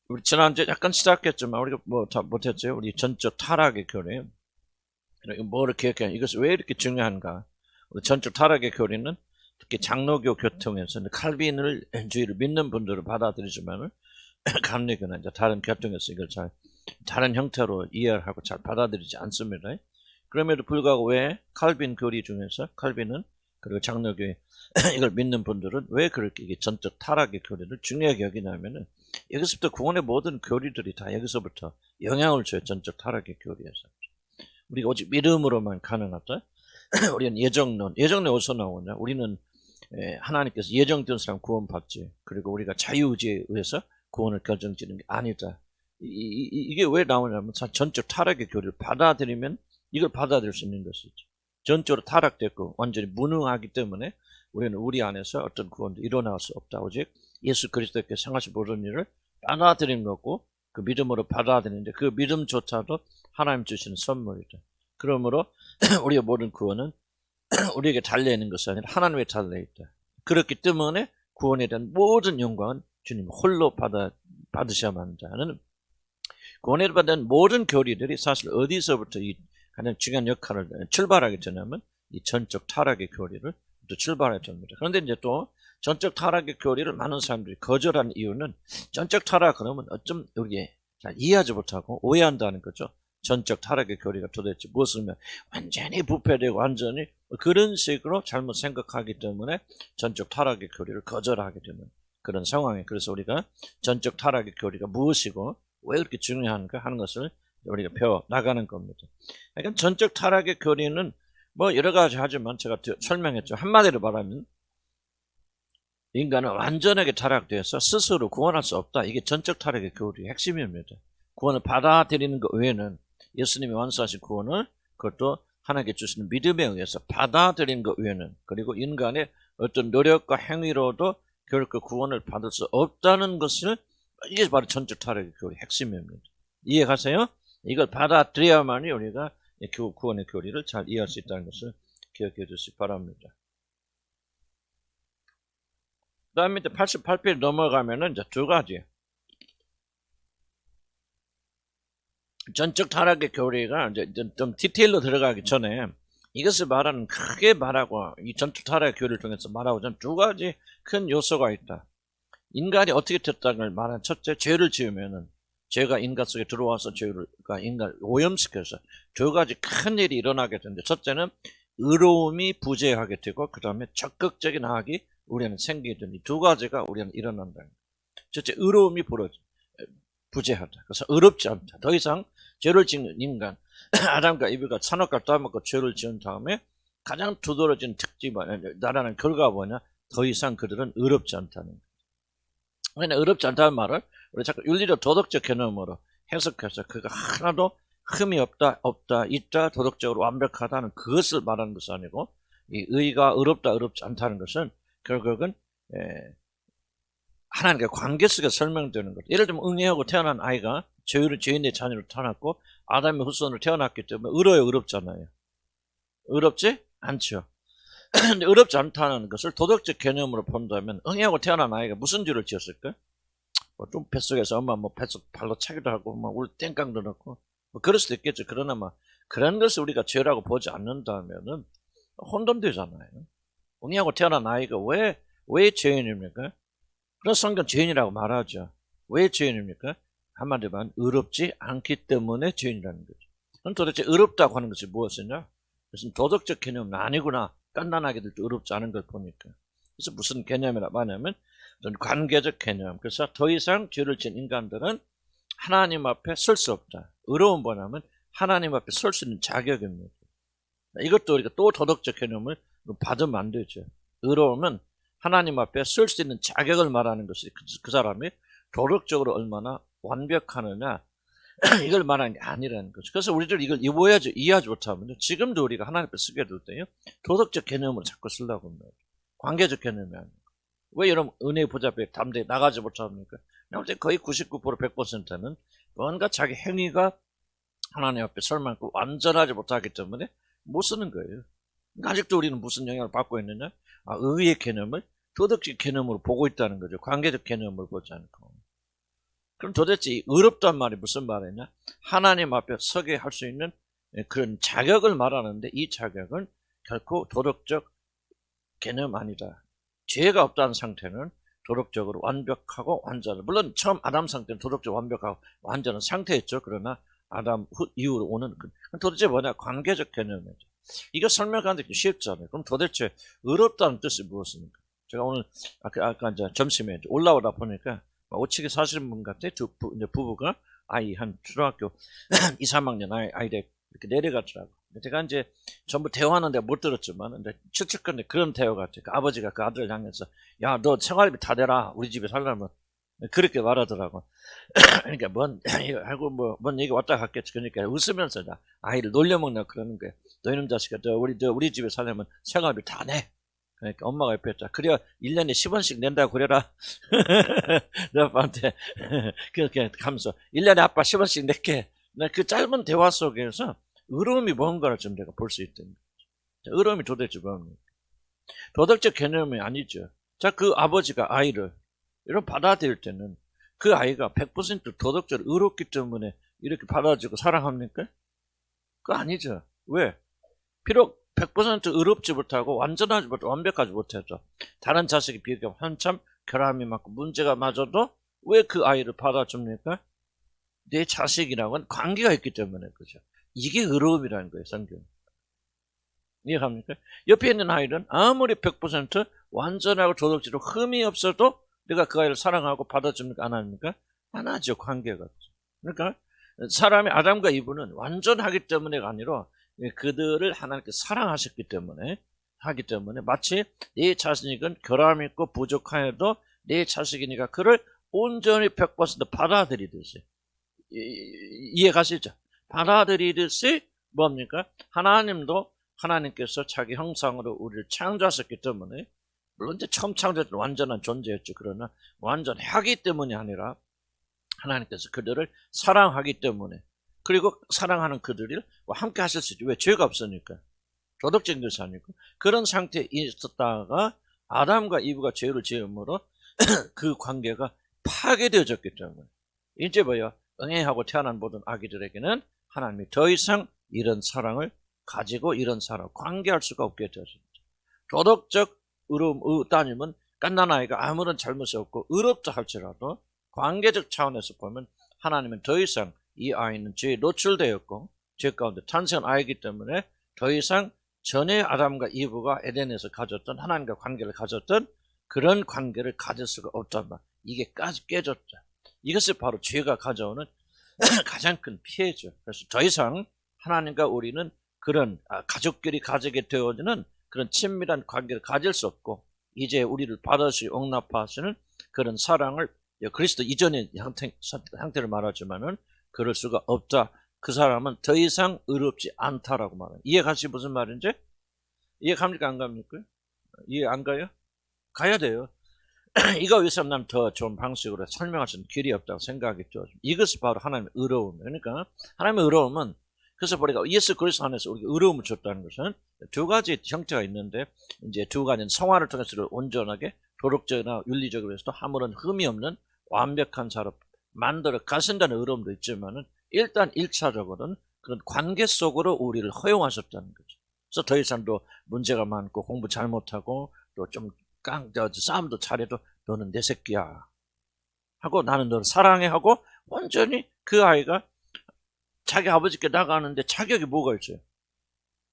우리 지난주에 약간 시작했지만 우리가 뭐 다 못했어요. 우리 전적 타락의 교리. 뭐를 기억해야 이것이 왜 이렇게 중요한가? 우리 전적 타락의 교리는 특히 장로교 교통에서 칼빈을 주의를 믿는 분들을 받아들이지만 감리교나 이제 다른 교통에서 이걸 잘 다른 형태로 이해하고 잘 받아들이지 않습니다. 그럼에도 불구하고 왜 칼빈 교리 중에서 칼빈은 그리고 장로교회 이걸 믿는 분들은 왜 그렇게 이게 전적 타락의 교리를 중요하게 여기냐면은 여기서부터 구원의 모든 교리들이 다 여기서부터 영향을 줘요. 전적 타락의 교리에서. 우리가 오직 믿음으로만 가능하다. 우리는 예정론 어디서 나오냐? 우리는 하나님께서 예정된 사람 구원받지. 그리고 우리가 자유의지에 의해서 구원을 결정짓는 게 아니다. 이게 왜 나오냐면 전적 타락의 교리를 받아들이면 이걸 받아들일 수 있는 것이죠. 전적으로 타락됐고 완전히 무능하기 때문에 우리는 우리 안에서 어떤 구원도 일어날 수 없다. 오직 예수 그리스도께 상하신 모든 일을 받아들이는 거고 그 믿음으로 받아들이는데 그 믿음조차도 하나님 주시는 선물이다. 그러므로 우리의 모든 구원은 우리에게 달려있는 것이 아니라 하나님에 달려있다. 그렇기 때문에 구원에 대한 모든 영광은 주님 홀로 받으셔야만 한다는 구원에 대한 모든 교리들이 사실 어디서부터 이 가장 중요한 역할을 출발하게 되냐면 이 전적 타락의 교리를 또 출발하게 됩니다. 그런데 이제 또 전적 타락의 교리를 많은 사람들이 거절한 이유는 전적 타락 그러면 어쩜 우리 잘 이해하지 못하고 오해한다는 거죠. 전적 타락의 교리가 도대체 무엇이면 완전히 부패되고 완전히 그런 식으로 잘못 생각하기 때문에 전적 타락의 교리를 거절하게 되는 그런 상황에 그래서 우리가 전적 타락의 교리가 무엇이고 왜 그렇게 중요한가 하는 것을 우리가 배워 나가는 겁니다. 그러니까 전적 타락의 교리는 뭐 여러 가지 하지만 제가 설명했죠. 한마디로 말하면 인간은 완전하게 타락돼서 스스로 구원할 수 없다. 이게 전적 타락의 교리의 핵심입니다. 구원을 받아들이는 것 외에는 예수님이 완수하신 구원을 그것도 하나님께 주시는 믿음에 의해서 받아들이는 것 외에는 그리고 인간의 어떤 노력과 행위로도 결코 구원을 받을 수 없다는 것을 이게 바로 전적 타락의 교리의 핵심입니다. 이해가세요? 이걸 받아들여야만이 우리가 구원의 교리를 잘 이해할 수 있다는 것을 기억해 주시기 바랍니다. 그 다음에 88페이지 넘어가면은 이제 두 가지. 전적 타락의 교리가 이제 좀 디테일로 들어가기 전에 이것을 말하는 크게 말하고 이 전적 타락의 교리를 통해서 말하고자 두 가지 큰 요소가 있다. 인간이 어떻게 됐다는 걸 말하는 첫째, 죄를 지으면은 죄가 인간 속에 들어와서 죄가 인간을 오염시켜서 두 가지 큰 일이 일어나게 되는데 첫째는 의로움이 부재하게 되고 그 다음에 적극적인 악이 우리는 생기게 되는 이 두 가지가 우리는 일어난다. 첫째, 의로움이 부재하다. 그래서 의롭지 않다. 더 이상 죄를 짓는 인간, 아담과 이브가 산업과 따먹고 죄를 지은 다음에 가장 두드러진 특징은 나라는 결과가 뭐냐? 더 이상 그들은 의롭지 않다는 거예요. 그러니까 의롭지 않다는 말을 우리 자꾸 윤리적 도덕적 개념으로 해석해서 그가 하나도 흠이 없다, 있다, 도덕적으로 완벽하다는 그것을 말하는 것이 아니고 이 의가 의롭다, 의롭지 않다는 것은 결국은 하나님과 관계 속에 설명되는 것. 예를 들면 응애하고 태어난 아이가 죄인의 자녀로 태어났고 아담의 후손으로 태어났기 때문에 의로요, 의롭잖아요. 의롭지 않죠. 근데 의롭지 않다는 것을 도덕적 개념으로 본다면 응애하고 태어난 아이가 무슨 죄를 지었을까? 좀 뱃속에서 엄마 뱃속 발로 차기도 하고 울 땡깡도 넣고 그럴 수도 있겠죠. 그러나 그런 것을 우리가 죄라고 보지 않는다면은 혼돈되잖아요. 응애하고 태어난 아이가 왜 죄인입니까? 그래서 성경 죄인이라고 말하죠. 왜 죄인입니까? 한마디로 말하면 의롭지 않기 때문에 죄인이라는 거죠. 그럼 도대체 의롭다고 하는 것이 무엇이냐? 그것은 도덕적 개념은 아니구나. 깐난하게들도 의롭지 않은 걸 보니까. 그래서 무슨 개념이라고 말하냐면 관계적 개념. 그래서 더 이상 죄를 지은 인간들은 하나님 앞에 설 수 없다. 의로운 뭐냐면 하나님 앞에 설 수 있는 자격입니다. 이것도 우리가 또 도덕적 개념을 받으면 안 되죠. 의로움은 하나님 앞에 설 수 있는 자격을 말하는 것이 그 사람이 도덕적으로 얼마나 완벽하느냐 이걸 말하는 게 아니라는 거죠. 그래서 우리들 이걸 이해하지 못하면 지금도 우리가 하나님 앞에 쓰게 될 때요 도덕적 개념으로 자꾸 쓰려고 합니다. 관계적 개념이 아니고 왜 여러분 은혜의 보좌에 담대히 나가지 못합니까? 거의 99% 100%는 뭔가 자기 행위가 하나님 앞에 설 만큼 완전하지 못하기 때문에 못 쓰는 거예요. 아직도 우리는 무슨 영향을 받고 있느냐? 의의 개념을 도덕적 개념으로 보고 있다는 거죠. 관계적 개념을 보지 않고. 그럼 도대체 이 의롭단 말이 무슨 말이냐? 하나님 앞에 서게 할 수 있는 그런 자격을 말하는데, 이 자격은 결코 도덕적 개념 아니다. 죄가 없다는 상태는 도덕적으로 완벽하고 완전한, 물론 처음 아담 상태는 도덕적으로 완벽하고 완전한 상태였죠. 그러나 아담 이후로 오는 도대체 뭐냐? 관계적 개념이죠. 이거 설명하는 게 쉽잖아요. 그럼 도대체 의롭다는 뜻이 무엇입니까? 제가 오늘 아까 이제 점심에 올라오다 보니까 오치게 사시는 분 같아. 이제 부부가 아이 한 초등학교 2, 3학년 아이들 이렇게 내려갔더라고. 제가 이제 전부 대화하는데 못 들었지만, 근데 추측컨대 그런 대화 같아. 그 아버지가 그 아들을 향해서, 야, 너 생활비 다 내라. 우리 집에 살려면. 그렇게 말하더라고. 그러니까 뭔 얘기 왔다 갔겠지. 그러니까 웃으면서 아이를 놀려먹나 그러는 거야. 너 이놈 자식아, 우리 집에 살려면 생활비 다 내. 그러니까 엄마가 옆에 있자. 그래야 1년에 10원씩 낸다고 그래라. 내 아빠한테 그렇게 가면서 1년에 아빠 10원씩 낼게. 그 짧은 대화 속에서 의로움이 뭔가를 좀 내가 볼 수 있던 거죠. 의로움이 도대체 뭡니까? 도덕적 개념이 아니죠. 자, 그 아버지가 아이를 이런 받아들일 때는 그 아이가 100% 도덕적으로 의롭기 때문에 이렇게 받아주고 사랑합니까? 그거 아니죠. 왜? 비록 100% 의롭지 못하고 완전하지 못하고 완벽하지 못해도 다른 자식에 비교하면 한참 결함이 많고 문제가 맞아도 왜 그 아이를 받아줍니까? 내 자식이랑은 관계가 있기 때문에. 그죠? 이게 의로움이라는 거예요, 성경. 이해합니까? 옆에 있는 아이는 아무리 100% 완전하고 도덕적으로 흠이 없어도 내가 그 아이를 사랑하고 받아줍니까? 안 합니까? 안 하죠, 관계가. 그러니까 사람이 아담과 이브는 완전하기 때문에가 아니라 그들을 하나님께 사랑하셨기 때문에 하기 때문에, 마치 내 자신이건 결함 있고 부족하여도 내 자식이니까 그를 온전히 100% 받아들이듯이, 이해가시죠? 받아들이듯이 뭡니까? 하나님께서 자기 형상으로 우리를 창조하셨기 때문에, 물론 이제 처음 창조할 때는 완전한 존재였죠. 그러나 완전하기 때문이 아니라 하나님께서 그들을 사랑하기 때문에, 그리고 사랑하는 그들을 함께 하실 수 있죠. 왜? 죄가 없으니까. 도덕적인 것이 아니고. 그런 상태에 있었다가 아담과 이브가 죄를 지음으로 그 관계가 파괴되어졌기 때문에, 이제 뭐예요? 응애하고 태어난 모든 아기들에게는 하나님이 더 이상 이런 사랑을 가지고 이런 사랑 관계할 수가 없게 되었습니다. 도덕적 의로움, 따님은 갓난아이가 아무런 잘못이 없고 의롭다 할지라도 관계적 차원에서 보면 하나님은 더 이상 이 아이는 죄에 노출되었고 죄 가운데 탄생한 아이이기 때문에 더 이상 전에 아담과 이브가 에덴에서 가졌던 하나님과 관계를 가졌던 그런 관계를 가질 수가 없단 말. 이게 깨졌죠. 이것이 바로 죄가 가져오는 가장 큰 피해죠. 그래서 더 이상 하나님과 우리는 그런 가족끼리 가지게 되어지는 그런 친밀한 관계를 가질 수 없고, 이제 우리를 받아주시고 용납하시는 그런 사랑을, 그리스도 이전의 상태를 말하지만은 그럴 수가 없다. 그 사람은 더 이상 의롭지 않다라고 말해요. 이해가시 무슨 말인지? 이해갑니까? 안 갑니까? 이해 안 가요? 가야 돼요. 이거 위해서 난 더 좋은 방식으로 설명할 수 있는 길이 없다고 생각했죠. 이것이 바로 하나님의 의로움. 그러니까 하나님의 의로움은, 그래서 우리가 예수 그리스도 안에서 우리가 의로움을 줬다는 것은 두 가지 형태가 있는데, 이제 두 가지는 성화를 통해서 온전하게 도덕적이나 윤리적으로 해서도 아무런 흠이 없는 완벽한 사람 만들어 가신다는 의로움도 있지만은, 일단 1차적으로는 그런 관계 속으로 우리를 허용하셨다는 거죠. 그래서 더 이상 또 문제가 많고 공부 잘못하고 또 좀 싸움도 잘해도 너는 내 새끼야 하고 나는 너를 사랑해 하고 온전히 그 아이가 자기 아버지께 나가는데 자격이 뭐가 있어요?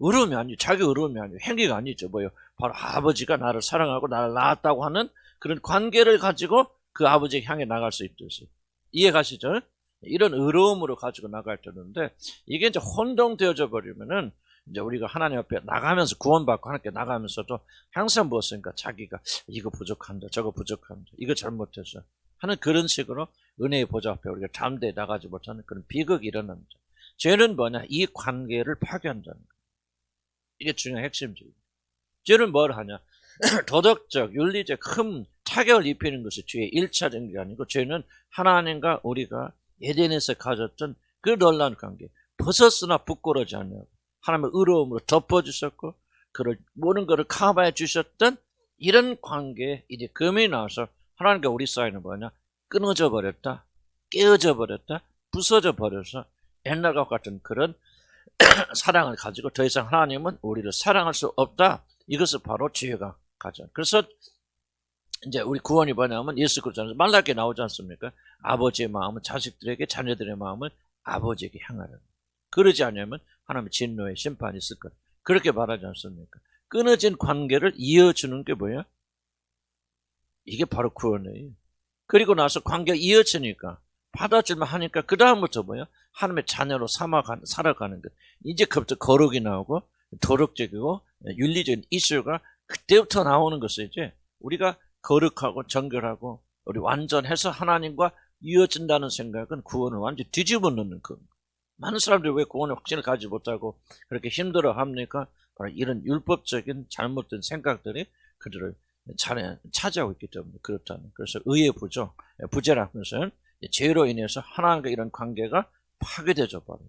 의로움이 아니죠. 자기 의로움이 아니죠. 행위가 아니죠. 뭐예요? 바로 아버지가 나를 사랑하고 나를 낳았다고 하는 그런 관계를 가지고 그 아버지를 향해 나갈 수 있듯이. 이해가시죠? 이런 의로움으로 가지고 나갈 때는데, 이게 이제 혼동되어져 버리면은 이제 우리가 하나님 앞에 나가면서 구원받고 하나님께 나가면서도 항상 무엇인가 자기가 이거 부족한다, 저거 부족한다, 이거 잘못해서 하는 그런 식으로 은혜의 보좌 앞에 우리가 담대히 나가지 못하는 그런 비극이 일어납니다. 죄는 뭐냐? 이 관계를 파괴한다는 거예요. 이게 중요한 핵심적이에요. 죄는 뭘 하냐? 도덕적, 윤리적 큰 타격을 입히는 것이 죄의 1차적인 게 아니고, 죄는 하나님과 우리가 에덴에서 가졌던 그 놀라운 관계, 벗었으나 부끄러지 않냐고 하나님의 의로움으로 덮어주셨고 그를 모든 것을 커버해 주셨던 이런 관계에 이제 금이 나와서 하나님과 우리 사이는 뭐냐? 끊어져 버렸다. 깨어져 버렸다, 부서져 버려서 옛날과 같은 그런 사랑을 가지고 더 이상 하나님은 우리를 사랑할 수 없다. 이것을 바로 죄가 가져. 그래서 이제 우리 구원이 뭐냐면 예수 그리스도 말라기에 나오지 않습니까? 아버지의 마음은 자식들에게, 자녀들의 마음을 아버지에게 향하라. 그러지 않으면 하나님의 진노의 심판이 있을 거다. 그렇게 말하지 않습니까? 끊어진 관계를 이어주는 게 뭐야? 이게 바로 구원이에요. 그리고 나서 관계가 이어지니까 받아들만 하니까 그 다음부터 뭐야? 하나님의 자녀로 살아가는 것. 이제 그부터 거룩이 나오고 도덕적이고 윤리적인 이슈가 그때부터 나오는 것이 이제 우리가 거룩하고 정결하고 우리 완전해서 하나님과 이어진다는 생각은 구원을 완전히 뒤집어 놓는 거. 많은 사람들이 왜 구원의 확신을 가지지 못하고 그렇게 힘들어 합니까? 바로 이런 율법적인 잘못된 생각들이 그들을 차지하고 있기 때문에 그렇다는. 그래서 의의 부재라는 것은 죄로 인해서 하나님과 이런 관계가 파괴되어 버렸다.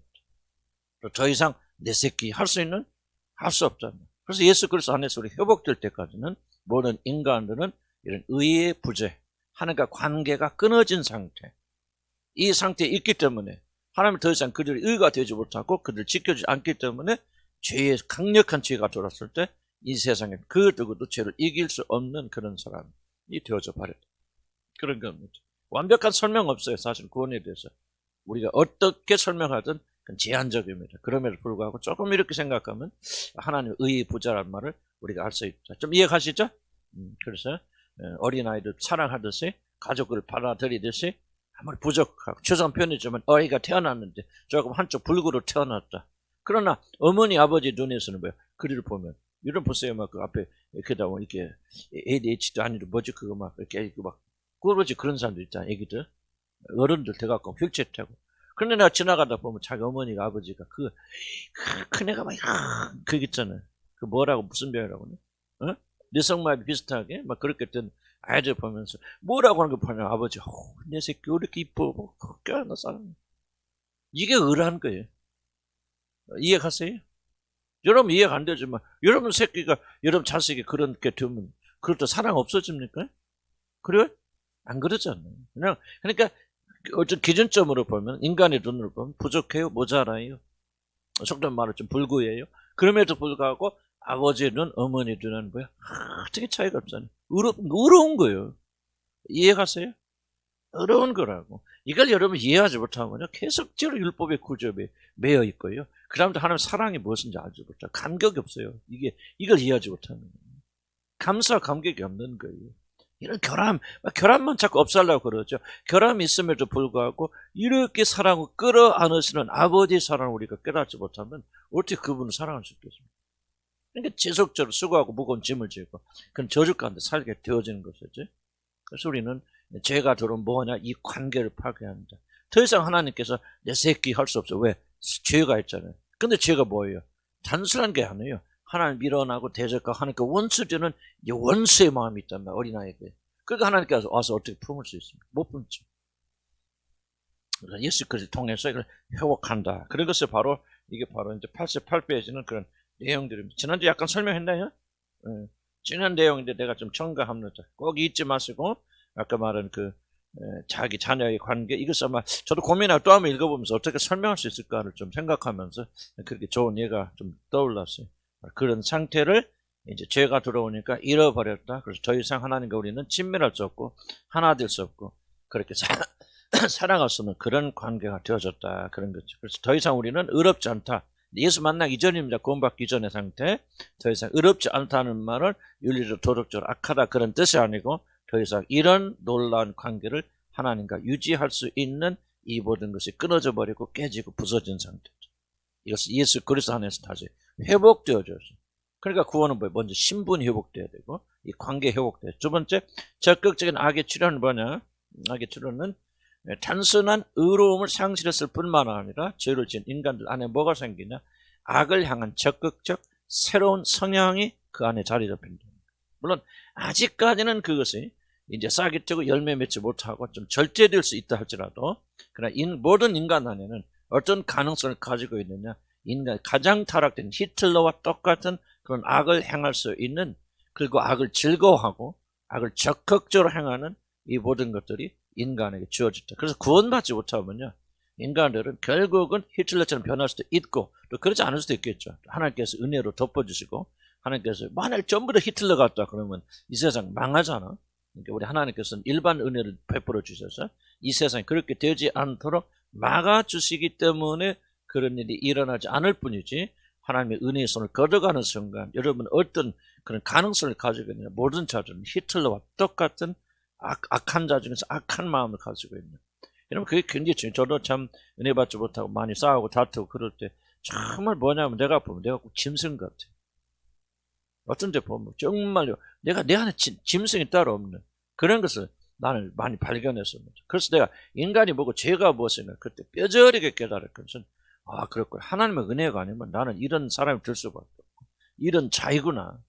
더 이상 내 새끼 할 수 없잖아요. 그래서 예수 그리스도 안에서 우리 회복될 때까지는 모든 인간들은 이런 의의 부재, 하나님과 관계가 끊어진 상태, 이 상태에 있기 때문에 하나님은 더 이상 그들이 의가 되지 못하고 그들을 지켜주지 않기 때문에 죄의 강력한 죄가 들어왔을 때 이 세상에 그 누구도 죄를 이길 수 없는 그런 사람이 되어져 버렸다. 그런 겁니다. 완벽한 설명 없어요. 사실 구원에 대해서. 우리가 어떻게 설명하든 그건 제한적입니다. 그럼에도 불구하고 조금 이렇게 생각하면 하나님의 의의 부자란 말을 우리가 알 수 있다. 좀 이해가시죠? 그래서 어린아이들 사랑하듯이 가족을 받아들이듯이 아무리 부족하고 추상 편이지만 어이가 태어났는데 조금 한쪽 불구로 태어났다. 그러나 어머니 아버지 눈에서는 뭐야? 그리를 보면 이런 보세요. 막 그 앞에 이렇게 ADH도 아니고 뭐지 그거 막 이렇게 막 꾸러지 그런 사람들 있잖아. 애기들 어른들 돼갖고 휠체어 타고. 그런데 내가 지나가다 보면 자기 어머니가 아버지가 큰 애가 막 그 있잖아요. 그 뭐라고 무슨 병이라고 그래? 어? 뇌성마비 비슷하게 막 그렇게 된 아이들 보면서 뭐라고 하는 거 보냐. 아버지 내 새끼 왜 이렇게 이뻐 껴안아 사람. 이게 의라는 거예요. 이해가세요? 여러분 이해가 안 되지만 여러분 새끼가 여러분 자식이 그렇게 되면 그것도 사랑 없어집니까? 그래요? 안 그러잖아요. 그러니까 어떤 기준점으로 보면 인간의 눈으로 보면 부족해요, 모자라요. 속된 말로 좀 불구해요. 그럼에도 불구하고 아버지의 눈, 어머니의 눈은 뭐야? 어떻게 차이가 없잖아요. 어려운 거예요. 이해가세요? 어려운 거라고. 이걸 여러분 이해하지 못하면요 계속적으로 율법의 구조에 매여 있고요. 그 다음에 하나님 사랑이 무엇인지 알지 못하고 감격이 없어요. 이걸 이해하지 못하는 거예요. 감사와 감격이 없는 거예요. 이런 결함만 자꾸 없애려고 그러죠. 결함이 있음에도 불구하고 이렇게 사랑을 끌어안으시는 아버지의 사랑을 우리가 깨닫지 못하면 어떻게 그분을 사랑할 수 있겠습니까? 그러니까 지속적으로 수고하고 무거운 짐을 지고 그런 저주 가운데 살게 되어지는 것이지. 그래서 우리는 죄가 들어오면 뭐하냐? 이 관계를 파괴한다. 더 이상 하나님께서 내 새끼 할 수 없어. 왜? 죄가 있잖아요. 근데 죄가 뭐예요? 단순한 게 아니에요. 하나님 밀어나고 대적하고 하니까 원수되는 원수의 마음이 있단 말이에요. 어린아이에게. 그러니까 하나님께서 와서 어떻게 품을 수 있습니까? 못 품죠. 예수 그리스도를 통해서 이걸 회복한다. 그런 것이 바로 이게 바로 이제 88페이지는 그런 내용들입니다. 지난주에 약간 설명했나요? 지난 내용인데 내가 좀 첨가합니다. 꼭 잊지 마시고 아까 말한 자기 자녀의 관계 이것을 아마 저도 고민하고 또 한번 읽어보면서 어떻게 설명할 수 있을까를 좀 생각하면서 그렇게 좋은 예가 좀 떠올랐어요. 그런 상태를 이제 죄가 들어오니까 잃어버렸다. 그래서 더 이상 하나님과 우리는 친밀할 수 없고 하나 될 수 없고 그렇게 사랑할 수 없는 그런 관계가 되어졌다. 그런 거죠. 그래서 더 이상 우리는 의롭지 않다. 예수 만나기 이전입니다. 구원받기 이전의 상태. 더 이상 의롭지 않다는 말을 윤리적 도덕적으로 악하다 그런 뜻이 아니고 더 이상 이런 놀라운 관계를 하나님과 유지할 수 있는 이 모든 것이 끊어져 버리고 깨지고 부서진 상태죠. 이것은 예수 그리스도 안에서 다시 회복되어져서. 그러니까 구원은 뭐예요? 먼저 신분이 회복돼야 되고 이 관계 회복돼야 돼요. 두 번째 적극적인 악의 치료는 뭐냐? 악의 치료는 단순한 의로움을 상실했을 뿐만 아니라 죄를 지은 인간들 안에 뭐가 생기냐? 악을 향한 적극적 새로운 성향이 그 안에 자리 잡힌다. 물론 아직까지는 그것이 이제 싹이 트고 열매 맺지 못하고 좀 절제될 수 있다 할지라도 그러나 모든 인간 안에는 어떤 가능성을 가지고 있느냐? 인간 가장 타락된 히틀러와 똑같은 그런 악을 행할 수 있는 그리고 악을 즐거워하고 악을 적극적으로 행하는 이 모든 것들이 인간에게 주어졌다. 그래서 구원받지 못하면요, 인간들은 결국은 히틀러처럼 변할 수도 있고 또 그렇지 않을 수도 있겠죠. 하나님께서 은혜로 덮어주시고, 하나님께서 만약 전부 다 히틀러 같다 그러면 이 세상 망하잖아. 그러니까 우리 하나님께서는 일반 은혜를 베풀어 주셔서 이 세상이 그렇게 되지 않도록 막아주시기 때문에 그런 일이 일어나지 않을 뿐이지, 하나님의 은혜의 손을 걷어가는 순간 여러분 어떤 그런 가능성을 가지고 있느냐, 모든 자들은 히틀러와 똑같은 악한 자 중에서 악한 마음을 가지고 있는. 여러분 그게 굉장히 중요해요. 저도 참 은혜 받지 못하고 많이 싸우고 다투고 그럴 때 정말 뭐냐면 내가 보면 내가 꼭 짐승 같아. 어떤 데 보면 정말요, 내 안에 짐승이 따로 없는 그런 것을 나는 많이 발견했습니다. 그래서 내가 인간이 뭐고 죄가 무엇이냐 그때 뼈저리게 깨달은 것은, 아 그렇군, 하나님의 은혜가 아니면 나는 이런 사람이 될 수밖에 없고 이런 자이구나.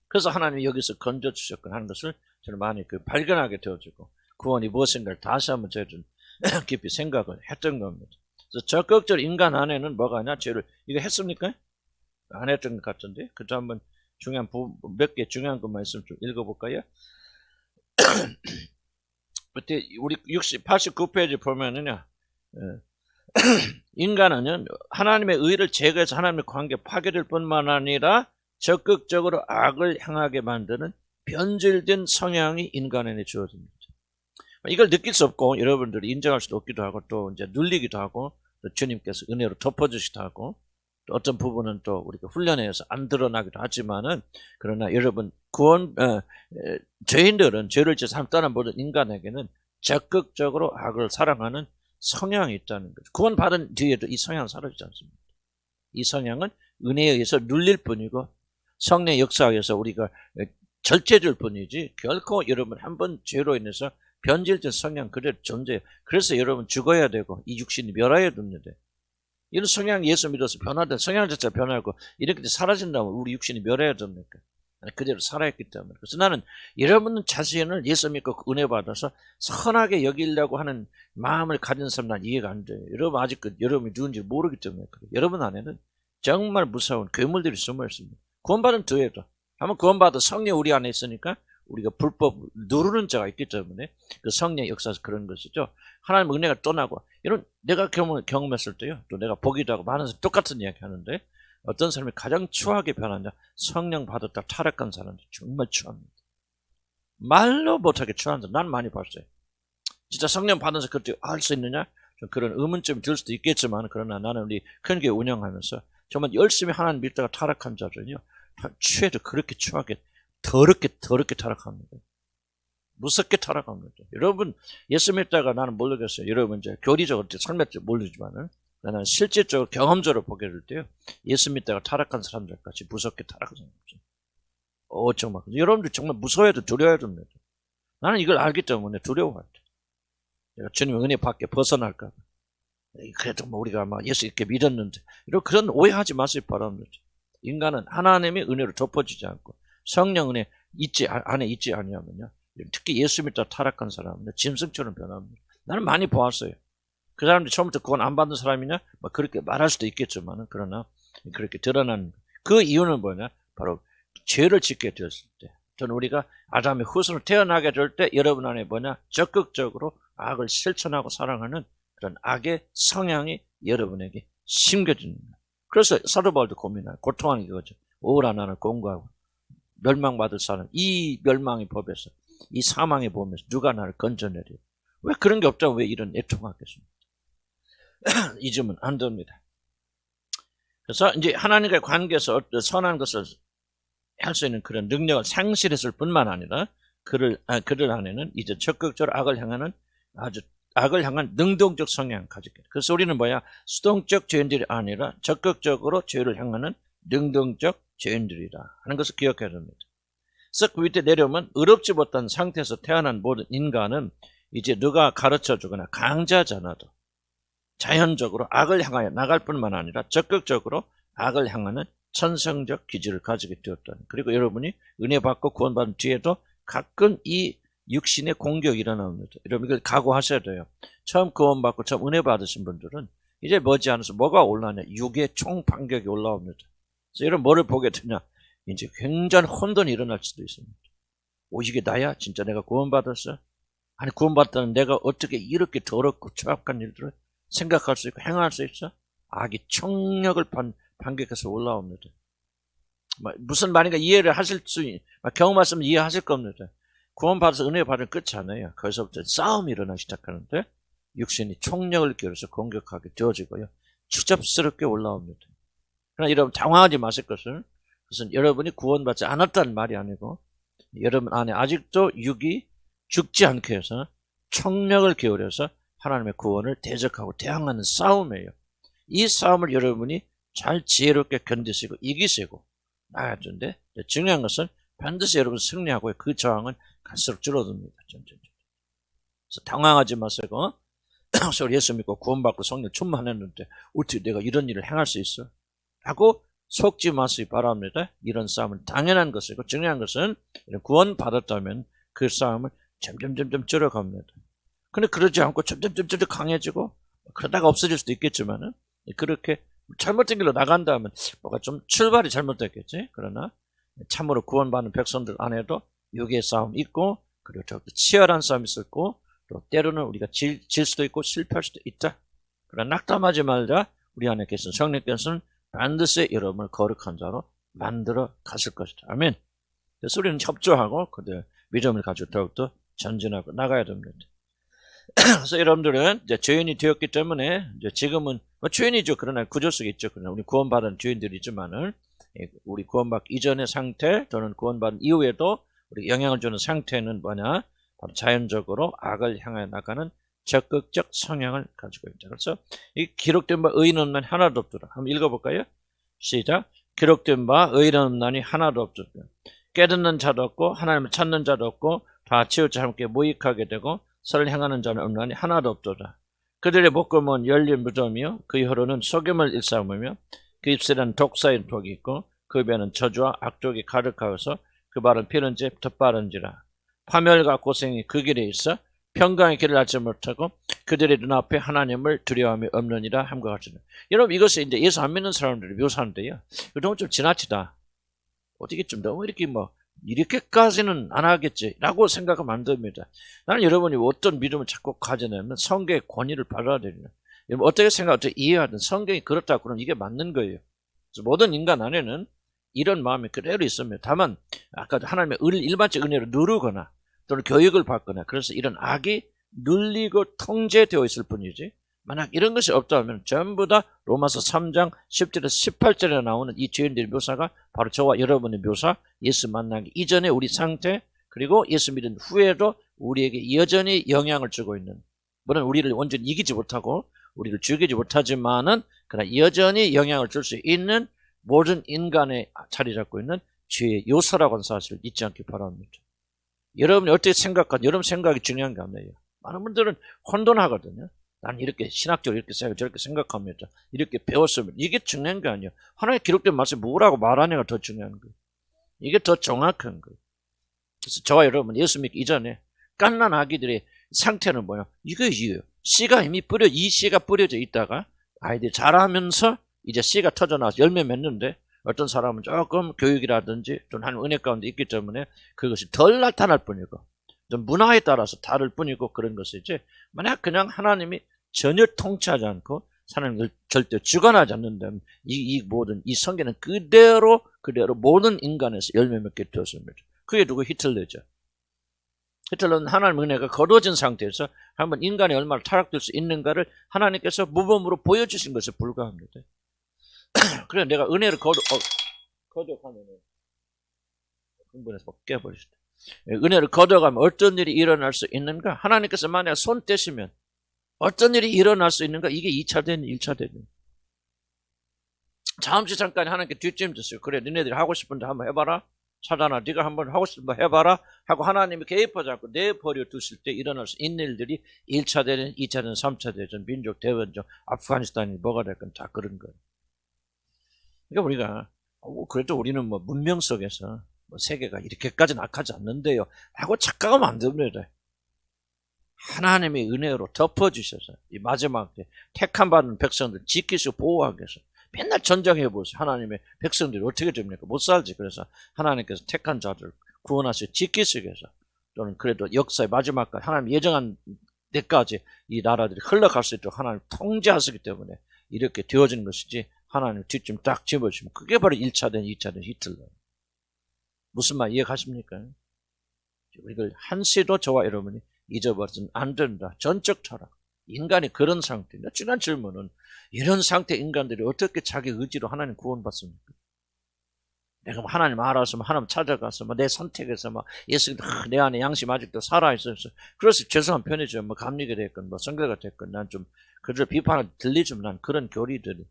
그래서 하나님이 여기서 건져주셨군 하는 것을 저는 많이 발견하게 되어지고, 구원이 무엇인가를 다시 한번 저는 깊이 생각을 했던 겁니다. 그래서 적극적으로 인간 안에는 뭐가 있냐, 죄를 이거 했습니까? 안 했던 것 같은데, 그저 한번 중요한 몇 개 중요한 것만 있으면 좀 읽어볼까요? 그때 우리 89페이지 보면은요, 인간은 하나님의 의를 제거해서 하나님의 관계 파괴될 뿐만 아니라 적극적으로 악을 향하게 만드는 변질된 성향이 인간 안에 주어집니다. 이걸 느낄 수 없고 여러분들이 인정할 수도 없기도 하고 또 이제 눌리기도 하고 또 주님께서 은혜로 덮어주시기도 하고 또 어떤 부분은 또 우리가 훈련해서 안 드러나기도 하지만은, 그러나 여러분 죄인들은 죄를 지어서 하나님 떠난 모든 인간에게는 적극적으로 악을 사랑하는 성향이 있다는 거죠. 구원받은 뒤에도 이 성향은 사라지지 않습니다. 이 성향은 은혜에 의해서 눌릴 뿐이고 성령의 역사에 의해서 우리가 절제될 뿐이지 결코 여러분 한번 죄로 인해서 변질된 성향 그대로 존재해요. 그래서 여러분 죽어야 되고 이 육신이 멸하여야 됩니다. 이런 성향 예수 믿어서 변화된 성향 자체가 변하고 이렇게 사라진다면 우리 육신이 멸해야 됩니까? 그대로 살아있기 때문에. 그래서 나는 여러분 자신을 예수 믿고 은혜 받아서 선하게 여기려고 하는 마음을 가진 사람 난 이해가 안 돼요. 여러분 아직 여러분이 누군지 모르기 때문에 그래요. 여러분 안에는 정말 무서운 괴물들이 숨어 있습니다. 구원받은 뒤에도 한번 구원받아 성령 우리 안에 있으니까 우리가 불법 누르는 자가 있기 때문에 그 성령의 역사에서 그런 것이죠. 하나님의 은혜가 떠나고 이런 내가 경험했을 때요. 또 내가 보기도 하고 많은 사람 똑같은 이야기 하는데, 어떤 사람이 가장 추하게 변하냐, 성령 받았다 타락한 사람들 정말 추합니다. 말로 못하게 추한 사람 난 많이 봤어요. 진짜 성령 받아서 그때 알 수 있느냐, 좀 그런 의문점이 들 수도 있겠지만, 그러나 나는 우리 큰 교회 운영하면서 정말 열심히 하나님 믿다가 타락한 자들은요, 취해도 그렇게 추하게 더럽게 타락합니다. 무섭게 타락합니다. 여러분 예수 믿다가 나는 모르겠어요. 여러분 이제 교리적으로 설명적 모르지만은 나는 실질적으로 경험적으로 보게 될 때요, 예수 믿다가 타락한 사람들까지 무섭게 타락한 사람이 없어요. 정말 여러분들 정말 무서워해도 두려워야 됩니다. 나는 이걸 알기 때문에 두려워할 때 내가 주님의 은혜 밖에 벗어날까 봐. 그래도 뭐 우리가 막 예수 있게 믿었는데 이런 그런 오해하지 마시기 바랍니다. 인간은 하나님의 은혜로 덮어지지 않고 성령 은혜 안에 있지 아니하면요, 특히 예수 믿다 타락한 사람은 짐승처럼 변합니다. 나는 많이 보았어요. 그 사람들이 처음부터 구원 안 받는 사람이냐, 뭐 그렇게 말할 수도 있겠지만, 그러나 그렇게 드러나는 그 이유는 뭐냐, 바로 죄를 짓게 되었을 때, 저는 우리가 아담의 후손으로 태어나게 될 때 여러분 안에 뭐냐, 적극적으로 악을 실천하고 사랑하는 그런 악의 성향이 여러분에게 심겨지는 거예요. 그래서 사도 바울도 고민해요. 고통하는 거죠. 오라 나는 공부하고 멸망받을 사람, 이 멸망의 법에서, 이 사망의 법에서 누가 나를 건져내려? 왜 그런 게 없다고 왜 이런 애통하겠습니까? 잊으면 안 됩니다. 그래서 이제 하나님과의 관계에서 선한 것을 할 수 있는 그런 능력을 상실했을 뿐만 아니라 그들 안에는 이제 적극적으로 악을 향한 능동적 성향을 가졌겠다. 그래서 우리는 뭐야? 수동적 죄인들이 아니라 적극적으로 죄를 향하는 능동적 죄인들이다 하는 것을 기억해야 됩니다. 그래서 그 밑에 내려오면 의롭지 못한 상태에서 태어난 모든 인간은 이제 누가 가르쳐주거나 강제하지 않아도 자연적으로 악을 향하여 나갈 뿐만 아니라 적극적으로 악을 향하는 천성적 기질을 가지게 되었다는. 그리고 여러분이 은혜 받고 구원받은 뒤에도 가끔 이 육신의 공격이 일어납니다. 여러분 이걸 각오하셔야 돼요. 처음 구원받고 처음 은혜 받으신 분들은 이제 머지않아서 뭐가 올라오냐, 육의 총반격이 올라옵니다. 그래서 여러분 뭐를 보게 되냐, 이제 굉장한 혼돈이 일어날 수도 있습니다. 이게 나야? 진짜 내가 구원받았어? 아니 구원받았다는 내가 어떻게 이렇게 더럽고 추악한 일들을 생각할 수 있고 행할 수 있어? 악이 총력을 반격해서 올라옵니다. 무슨 말인가 이해를 하실 수, 경험하시면 이해하실 겁니다. 구원받아서 은혜 받을 끝이 아니에요. 거기서부터 싸움이 일어나기 시작하는데 육신이 총력을 기울여서 공격하게 되어지고요. 추접스럽게 올라옵니다. 그러나 여러분 당황하지 마실 것은, 그것은 여러분이 구원받지 않았다는 말이 아니고 여러분 안에 아직도 육이 죽지 않게 해서 총력을 기울여서 하나님의 구원을 대적하고 대항하는 싸움이에요. 이 싸움을 여러분이 잘 지혜롭게 견디시고 이기시고 나아가는데 중요한 것은 반드시 여러분 승리하고 그 저항은 갈수록 줄어듭니다. 그래서 당황하지 마시고 그래서 예수 믿고 구원받고 성령 충만했는데 어떻게 내가 이런 일을 행할 수 있어? 라고 속지 마시기 바랍니다. 이런 싸움은 당연한 것이고 중요한 것은 구원받았다면 그 싸움을 점점 줄여갑니다. 근데 그러지 않고 점점 강해지고 그러다가 없어질 수도 있겠지만은 그렇게 잘못된 길로 나간다면 뭐가 좀 출발이 잘못됐겠지. 그러나 참으로 구원받는 백성들 안에도 육의 싸움 있고 그리고 더 치열한 싸움이 있었고 또 때로는 우리가 질 수도 있고 실패할 수도 있다. 그러나 낙담하지 말자. 우리 안에 계신 성령께서는 반드시 여러분을 거룩한 자로 만들어 가실 것이다. 아멘. 그래서 우리는 협조하고 그들 믿음을 가지고 더욱더 전진하고 나가야 됩니다. 그래서 여러분들은 이제 죄인이 되었기 때문에 이제 지금은 죄인이죠. 그러나 구조 속에 있죠. 그러나 우리 구원받은 죄인들이지만은 우리 구원받기 이전의 상태 또는 구원받은 이후에도 우리 영향을 주는 상태는 뭐냐? 바로 자연적으로 악을 향해 나가는 적극적 성향을 가지고 있다. 그래서 이 기록된 바 의인 없나니 하나도 없더라. 한번 읽어볼까요? 시작. 기록된 바 의인 없나니 하나도 없더라. 깨닫는 자도 없고 하나님을 찾는 자도 없고 다 치우쳐 함께 모익하게 되고 선을 행하는 자는 없나니 하나도 없더라. 그들의 목구멍은 열린 무덤이요 그 혀로는 속임을 일삼으며 그 입술에는 독사의 독이 있고 그 배는 저주와 악독이 가득하여서 그 발은 피는지 덧바른지라. 파멸과 고생이 그 길에 있어 평강의 길을 알지 못하고 그들의 눈앞에 하나님을 두려움이 없느니라 함과 같으니. 여러분 이것이 이제 예수 안 믿는 사람들이 묘사하는데요. 그동안 좀 지나치다. 어떻게 좀 너무 이렇게까지는 안 하겠지 라고 생각하면 안 됩니다. 나는 여러분이 어떤 믿음을 자꾸 가지냐면 성경의 권위를 받아야 됩니다. 여러분 어떻게 어떻게 이해하든 성경이 그렇다고 그러면 이게 맞는 거예요. 그래서 모든 인간 안에는 이런 마음이 그대로 있습니다. 다만 아까 하나님의 일반적 은혜로 누르거나 또는 교육을 받거나 그래서 이런 악이 눌리고 통제되어 있을 뿐이지 만약 이런 것이 없다면 전부 다 로마서 3장 10절에서 18절에 나오는 이 죄인들의 묘사가 바로 저와 여러분의 묘사, 예수 만나기 이전에 우리 상태 그리고 예수 믿은 후에도 우리에게 여전히 영향을 주고 있는, 물론 우리를 완전히 이기지 못하고 우리를 죽이지 못하지만은 그러나 여전히 영향을 줄 수 있는 모든 인간의 자리 잡고 있는 죄의 요소라고 하는 사실을 잊지 않기 바랍니다. 여러분이 어떻게 생각하든 여러분 생각이 중요한 게 아니에요. 많은 분들은 혼돈하거든요. 난 이렇게 신학적으로 이렇게 저렇게 생각합니다. 이렇게 배웠으면 이게 중요한 게 아니에요. 하나의 기록된 말씀이 뭐라고 말하냐가 더 중요한 거예요. 이게 더 정확한 거예요. 그래서 저와 여러분 예수 믿기 이전에 갓난 아기들의 상태는 뭐냐? 이거예요. 씨가 이미 이 씨가 뿌려져 있다가 아이들이 자라면서 이제 씨가 터져나와서 열매 맺는데 어떤 사람은 조금 교육이라든지 또는 하나님 은혜 가운데 있기 때문에 그것이 덜 나타날 뿐이고 좀 문화에 따라서 다를 뿐이고 그런 것이지 만약 그냥 하나님이 전혀 통치하지 않고 하나님을 절대 주관하지 않는다면 이 모든 이 성경은 그대로 모든 인간에서 열매 맺게 되었습니다. 그게 누구? 히틀러죠. 히틀러는 하나님 은혜가 거두어진 상태에서 한번 인간이 얼마나 타락될 수 있는가를 하나님께서 모범으로 보여주신 것에 불과합니다. 그래 내가 은혜를 거둬가면 흥분해서 깨버리시다. 은혜를 거둬가면 어떤 일이 일어날 수 있는가? 하나님께서 만약 손 떼시면 어떤 일이 일어날 수 있는가? 이게 2차 되는 1차 되는. 잠깐 하나님께 뒷짐 줬어요. 그래 너네들이 하고 싶은데 한번 해봐라. 사단아 네가 한번 하고 싶은 거 해봐라 하고 하나님이 개입하지 않고 내버려 두실 때 일어날 수 있는 일들이 1차 대전, 2차 대전, 3차 대전, 민족 대원전, 아프가니스탄이 뭐가 될건 다 그런 거예요. 그러니까 우리가 그래도 우리는 뭐 문명 속에서 세계가 이렇게까지는 악하지 않는데요 하고 착각하면 안 됩니다. 하나님의 은혜로 덮어주셔서 이 마지막 때 택함 받은 백성들 지키시고 보호하기 위해서 맨날 전쟁해 보세요. 하나님의 백성들이 어떻게 됩니까? 못 살지. 그래서 하나님께서 택한 자들 구원하시고 지키시기 위해서 또는 그래도 역사의 마지막까지 하나님 예정한 때까지 이 나라들이 흘러갈 수 있도록 하나님 통제하시기 때문에 이렇게 되어지는 것이지, 하나님 뒷짐 딱 집어주시면 그게 바로 1차든 2차든 히틀러. 무슨 말 이해가십니까? 이걸 한시도 저와 여러분이 잊어버려서는 안 된다. 전적 철학. 인간이 그런 상태입니다. 지난 질문은 이런 상태 인간들이 어떻게 자기 의지로 하나님 구원받습니까? 내가 하나님 알아서 하나님 찾아가서 내 선택에서 예수 내 안에 양심 아직도 살아있어서 그래서 죄송한 편이죠. 감리가 됐건 성결가 됐건 난 좀 그들 비판을 들리지만 난 그런 교리들이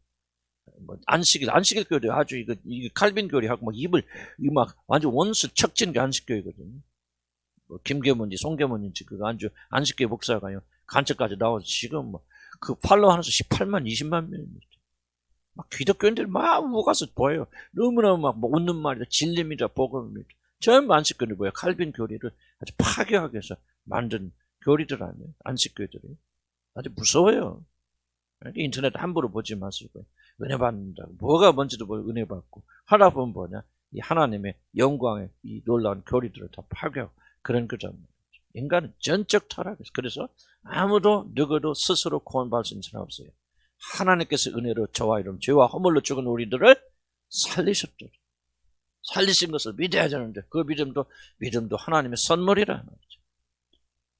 안식일 교리 아주 이거 칼빈 교리하고 입을 완전 원수 척진 게 안식교이거든요. 김계문인지 송계문인지 그거 안식교 목사가요 간첩까지 나와서 지금 그 팔로우 하면서 18만 20만 명입니다. 기독교인들 우가서 보여요. 너무나 웃는 말이다, 진리입니다, 복음입니다. 전부 안식교를 뭐야, 칼빈 교리를 아주 파괴하기 위해서 만든 교리들 아니에요. 안식교들이 아주 무서워요. 인터넷 함부로 보지 마시고 은혜 받는다고 뭐가 뭔지도 모르고 은혜 받고 하다 보면 뭐냐, 이 하나님의 영광의 이 놀라운 교리들을 다 파괴하고 그런 거잖아요. 인간은 전적 타락이에요. 그래서 아무도 누구도 스스로 구원받을 수 있는 사람 없어요. 하나님께서 은혜로 저와 여러분 죄와 허물로 죽은 우리들을 살리셨더라. 살리신 것을 믿어야 되는데 그 믿음도 하나님의 선물이라는 거죠.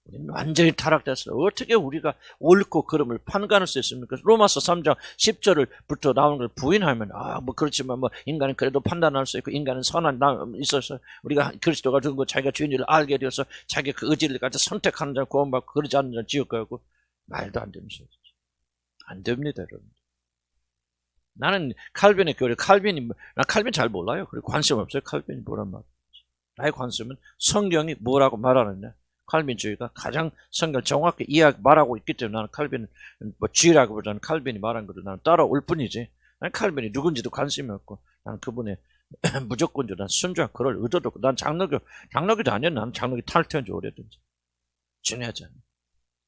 우리는 완전히 타락됐어요. 어떻게 우리가 옳고 그름을 판단할 수 있습니까? 로마서 3장 10절부터 나오는 걸 부인하면 그렇지만 인간은 그래도 판단할 수 있고 인간은 선한 있어서 우리가 그리스도가 죽은 거 자기가 주인을 알게 되어서 자기 그 의지를 가지고 선택하는 자를 구원받고 그러지 않는 자를 지옥 가고 말도 안 되는 소리죠. 안 됩니다, 여러분. 나는 칼빈의 교리, 나 칼빈 잘 몰라요. 그리고 관심 없어요. 칼빈이 뭐란 말이지. 나의 관심은 성경이 뭐라고 말하느냐. 칼빈주의가 가장 성경을 정확히 말하고 있기 때문에 나는 칼빈은 쥐라기보다는 칼빈이 말한 것을 나는 따라올 뿐이지. 나는 칼빈이 누군지도 관심이 없고 나는 그분의 무조건적으로 난 순종한 그럴 의도도 없고 난 장로교도 아니야. 나는 장로교 탈퇴한 지 오래된지. 중요하지 않아.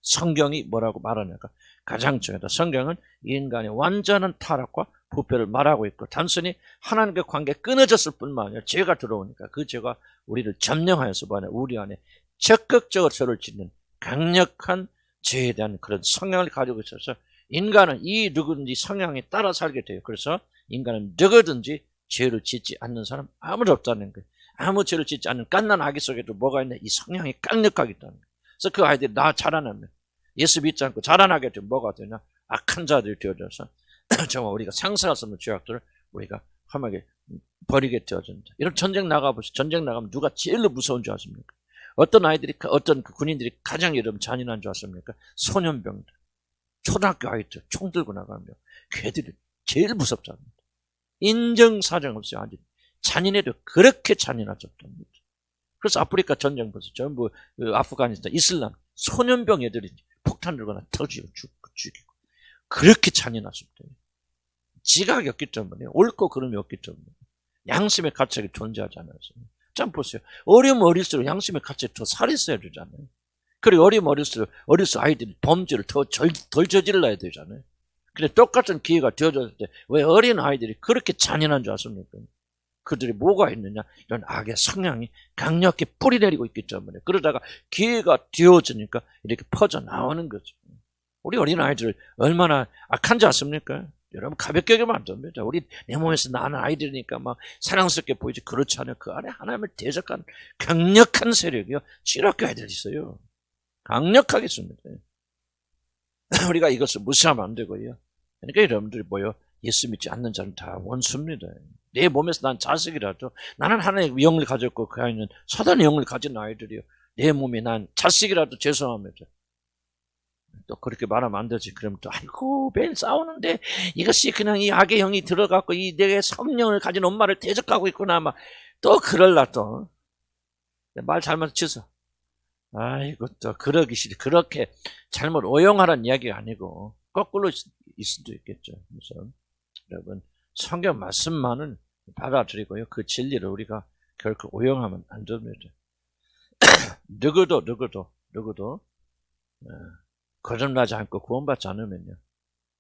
성경이 뭐라고 말하냐가 가장 중요하다. 성경은 인간의 완전한 타락과 부패를 말하고 있고 단순히 하나님과 관계 끊어졌을 뿐만 아니라 죄가 들어오니까 그 죄가 우리를 점령하여서 우리 안에 적극적으로 저를 짓는 강력한 죄에 대한 그런 성향을 가지고 있어서 인간은 이 누구든지 성향에 따라 살게 돼요. 그래서 인간은 누구든지 죄를 짓지 않는 사람 아무도 없다는 거예요. 아무 죄를 짓지 않는 갓난 아기 속에도 뭐가 있냐, 이 성향이 강력하기 때문에. 그래서 그 아이들이 자라나면 예수 믿지 않고 자라나게 되면 뭐가 되냐, 악한 자들이 되어져서 정말 우리가 상상할 수 없는 죄악들을 우리가 험하게 버리게 되어진다. 이런 전쟁 나가보시죠. 전쟁 나가면 누가 제일 무서운 줄 아십니까? 어떤 군인들이 가장 여러분 잔인한 줄 아십니까? 소년병들, 초등학교 아이들 총 들고 나가면 걔들이 제일 무섭답니다. 인정사정 없이 아주 잔인해도 그렇게 잔인하셨답니다. 그래서 아프리카 전쟁 보세요. 전부 아프가니스탄 이슬람 소년병 애들이 폭탄 들거나 터지고 죽이고 그렇게 잔인하셨대요. 지각이 없기 때문에, 옳고 그름이 없기 때문에, 양심의 가책이 존재하지 않아서. 참 보세요. 어리면 어릴수록 양심의 가책이 더 살있어야 되잖아요. 그리고 어리면 어릴수록 아이들이 범죄를 덜 저질러야 되잖아요. 근데 똑같은 기회가 되어졌을 때 왜 어린 아이들이 그렇게 잔인한 줄 아십니까? 그들이 뭐가 있느냐? 이런 악의 성향이 강력히 뿌리내리고 있기 때문에 그러다가 기회가 되어지니까 이렇게 퍼져나오는 거죠. 우리 어린아이들 얼마나 악한지 아십니까? 여러분 가볍게 여기면 안 됩니다. 내 몸에서 나는 아이들이니까 사랑스럽게 보이지 그렇지 않아요. 그 안에 하나님을 대적한 강력한 세력이요. 지락교 아이들이 있어요. 강력하게 있습니다. 우리가 이것을 무시하면 안 되고요. 그러니까 여러분들이 예수 믿지 않는 자는 다 원수입니다. 내 몸에서 난 자식이라도 나는 하나님의 영을 가졌고 그 아이는 사단의 영을 가진 아이들이요. 내 몸에 난 자식이라도 죄송합니다. 또 그렇게 말하면 안 되지. 그러면 또 아이고 매일 싸우는데 이것이 그냥 이 악의 영이 들어갔고 이 내 성령을 가진 엄마를 대적하고 있구나. 또 그럴라 또. 말 잘못 취소. 아이고 또 그러기 싫어. 그렇게 잘못 오용하라는 이야기가 아니고 거꾸로 있을 수도 있겠죠. 그래서 여러분 성경 말씀만은 받아들이고요. 그 진리를 우리가 결코 오용하면 안 됩니다. 누구도 거듭나지 않고 구원받지 않으면요.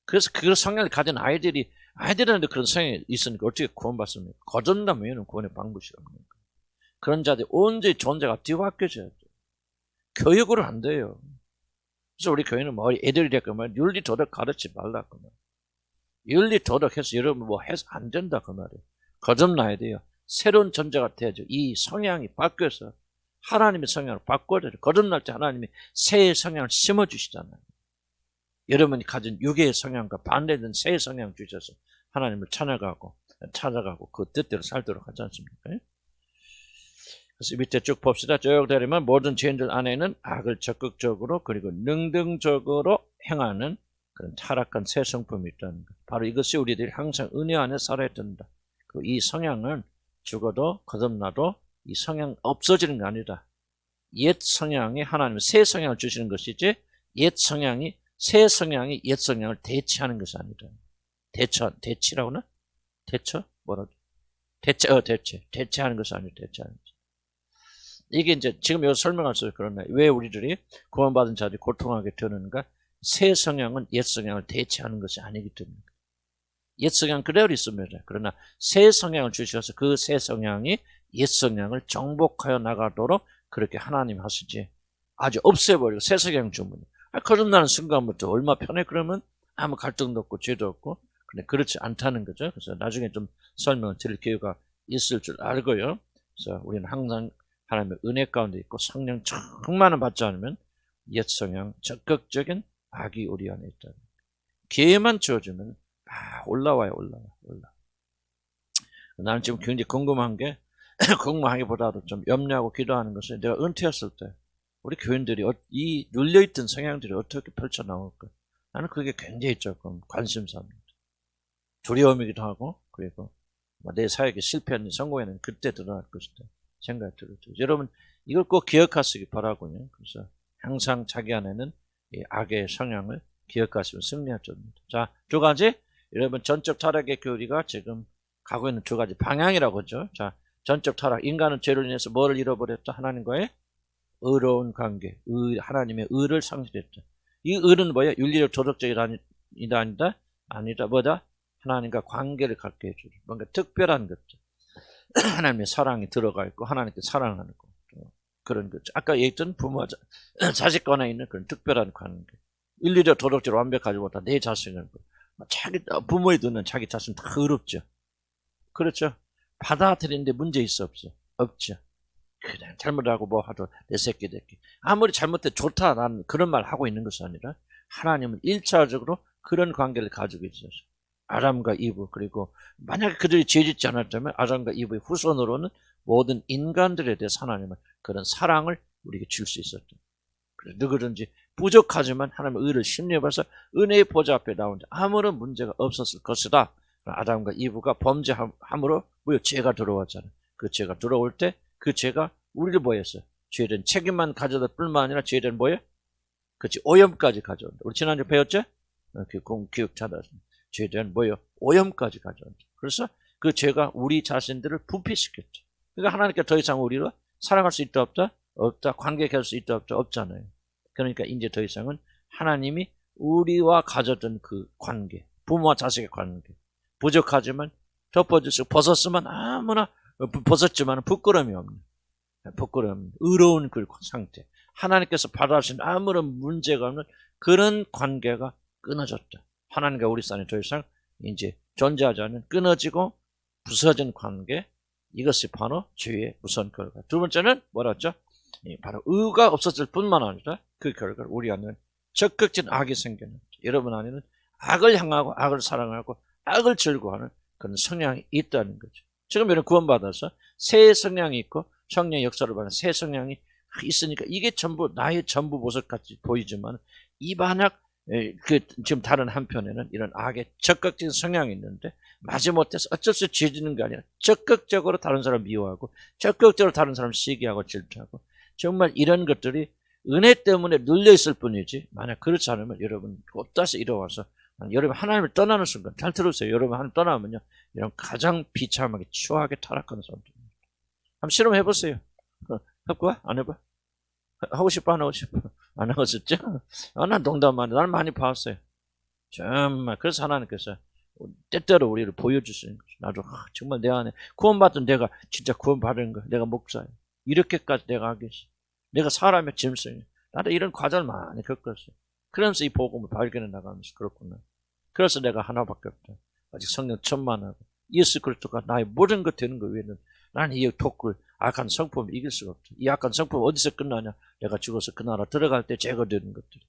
그래서 그 성향을 가진 아이들한테 그런 성향이 있으니까 어떻게 구원받습니까? 거듭나면 구원의 방법이 없는 거예요. 그런 자들이 온전히 존재가 뒤바뀌어져야 돼요. 교육으로 안 돼요. 그래서 우리 교회는 뭐 애들이랄까 말 윤리 도덕 가르치지 말라 그 말. 윤리 도덕해서 여러분 뭐 해서 안 된다 그 말이에요. 거듭나야 돼요. 새로운 존재가 돼야죠. 이 성향이 바뀌어서 하나님의 성향을 바꿔야 돼요. 거듭날 때 하나님이 새 성향을 심어주시잖아요. 여러분이 가진 육의 성향과 반대된 새 성향 주셔서 하나님을 찾아가고 그 뜻대로 살도록 하지 않습니까? 그래서 밑에 쭉 봅시다. 쭉 내리면 모든 죄인들 안에는 악을 적극적으로 그리고 능동적으로 행하는 그런 타락한 새 성품이 있다는 것. 바로 이것이 우리들이 항상 은혜 안에 살아야 된다. 이 성향은 죽어도 거듭나도 이 성향 없어지는 게 아니라 옛 성향이 하나님의 새 성향을 주시는 것이지 새 성향이 옛 성향을 대체하는 것이 아니다. 대치라고나? 대체하는 것이 아니라 대체하는 것. 이게 이제 지금 여기 설명할 수 그러나 왜 우리들이 구원받은 자들이 고통하게 되는가? 새 성향은 옛 성향을 대체하는 것이 아니기 때문에. 옛 성향 그대로 있습니다. 그러나 새 성향을 주셔서 그 새 성향이 옛 성향을 정복하여 나가도록 그렇게 하나님 하시지. 아주 없애버리고 새 성향 주면. 거듭나는 순간부터 얼마 편해 그러면 아무 갈등도 없고 죄도 없고. 근데 그렇지 않다는 거죠. 그래서 나중에 좀 설명을 드릴 기회가 있을 줄 알고요. 그래서 우리는 항상 하나님의 은혜 가운데 있고 성령 충만을 받지 않으면 옛 성향 적극적인 악이 우리 안에 있다. 기회만 주어주면 올라와요. 나는 지금 굉장히 궁금한 게 궁금하기보다도 좀 염려하고 기도하는 것은 내가 은퇴했을 때 우리 교인들이 이 눌려있던 성향들이 어떻게 펼쳐나올까. 나는 그게 굉장히 조금 관심사입니다. 두려움이기도 하고 그리고 내 사역에 실패했는지 성공했는지 그때 드러날 것이다 생각이 들었죠. 여러분 이걸 꼭 기억하시기 바라고요. 그래서 항상 자기 안에는 이 악의 성향을 기억하시면 승리할 줄입니다. 자, 두 가지 여러분 전적 타락의 교리가 지금 가고 있는 두 가지 방향이라고 하죠. 자, 전적 타락 인간은 죄를 인해서 뭐를 잃어버렸다? 하나님과의 의로운 관계, 하나님의 의를 상실했다. 이 의는 뭐야? 윤리적 도덕적이다 아니다 뭐다? 하나님과 관계를 갖게 해주는 뭔가 특별한 것죠. 하나님의 사랑이 들어가 있고 하나님께 사랑하는 거 그런 거죠. 아까 얘기했던 부모와 자식 간에 있는 그런 특별한 관계. 윤리적 도덕적으로 완벽하지 못한 내 자신을 자기 부모에 두는 자기 자신 다 어렵죠. 그렇죠. 받아들이는데 문제 있어 없죠. 그냥 잘못하고 뭐 하도 내 새끼 아무리 잘못해 좋다 나는 그런 말 하고 있는 것이 아니라 하나님은 1차적으로 그런 관계를 가지고 있어서 아담과 이브 그리고 만약에 그들이 죄짓지 않았다면 아담과 이브의 후손으로는 모든 인간들에 대해서 하나님은 그런 사랑을 우리에게 줄 수 있었죠. 그래서 누구든지 부족하지만 하나님의 의를 심리해봐서 은혜의 보좌 앞에 나오는데 아무런 문제가 없었을 것이다. 아담과 이브가 범죄함으로 죄가 들어왔잖아요. 그 죄가 들어올 때 그 죄가 우리를 뭐였어요? 죄된 책임만 가져다 뿐만 아니라 죄된 뭐예요? 그렇지 오염까지 가져온다. 우리 지난주에 배웠죠? 기억 잘하십니다. 죄된 뭐예요? 오염까지 가져온다. 그래서 그 죄가 우리 자신들을 부패시켰죠. 그러니까 하나님께 더 이상 우리를 사랑할 수 있다 없다? 없다. 관계할 수 있다 없다? 없잖아요. 그러니까 이제 더 이상은 하나님이 우리와 가졌던 그 관계, 부모와 자식의 관계, 부족하지만 덮어주시고 벗었으면 아무나 벗었지만 부끄러움이 없는 의로운 그 상태, 하나님께서 받아주신 아무런 문제가 없는 그런 관계가 끊어졌다. 하나님과 우리 사이에 더 이상 이제 존재하지 않는 끊어지고 부서진 관계, 이것이 바로 죄의 무서운 결과. 두 번째는 뭐라 했죠? 바로 의가 없었을 뿐만 아니라 그 결과를 우리 안에는 적극적인 악이 생겨났죠. 여러분 안에는 악을 향하고 악을 사랑하고 악을 즐거워하는 그런 성향이 있다는 거죠. 지금 여러분 구원받아서 새 성향이 있고 성령의 역사를 받는 새 성향이 있으니까 이게 전부 나의 전부 모습같이 보이지만 이 만약 지금 다른 한편에는 이런 악의 적극적인 성향이 있는데 마지못해서 어쩔 수 없이 죄 짓는 게 아니라 적극적으로 다른 사람을 미워하고 적극적으로 다른 사람을 시기하고 질투하고 정말 이런 것들이 은혜 때문에 눌려있을 뿐이지 만약 그렇지 않으면 여러분 곧다시 일어와서 여러분 하나님을 떠나는 순간 잘 들으세요. 여러분 하나님 떠나면요 이런 가장 비참하게 추하게 타락하는 사람들입니다. 한번 실험해보세요. 해봐? 안 해봐? 하고 싶어 안 하고 싶어? 안 하고 싶죠? 난 농담만 해. 나는 많이 봤어요. 정말 그래서 하나님께서 때때로 우리를 보여주시는 거죠. 나도 정말 내 안에 구원받은 내가 진짜 구원받은 거 내가 목사예요. 이렇게까지 내가 하겠어. 내가 사람의 짐승이야. 나도 이런 과정을 많이 겪었어요. 그러면서 이 복음을 발견해 나가면서 그렇구나. 그래서 내가 하나밖에 없다. 아직 성령 천만하고 예수 그리스도가 나의 모든 것 되는 것 외에는 나는 이 독을 악한 성품을 이길 수가 없다. 이 악한 성품 어디서 끝나냐? 내가 죽어서 그 나라 들어갈 때 제거되는 것들.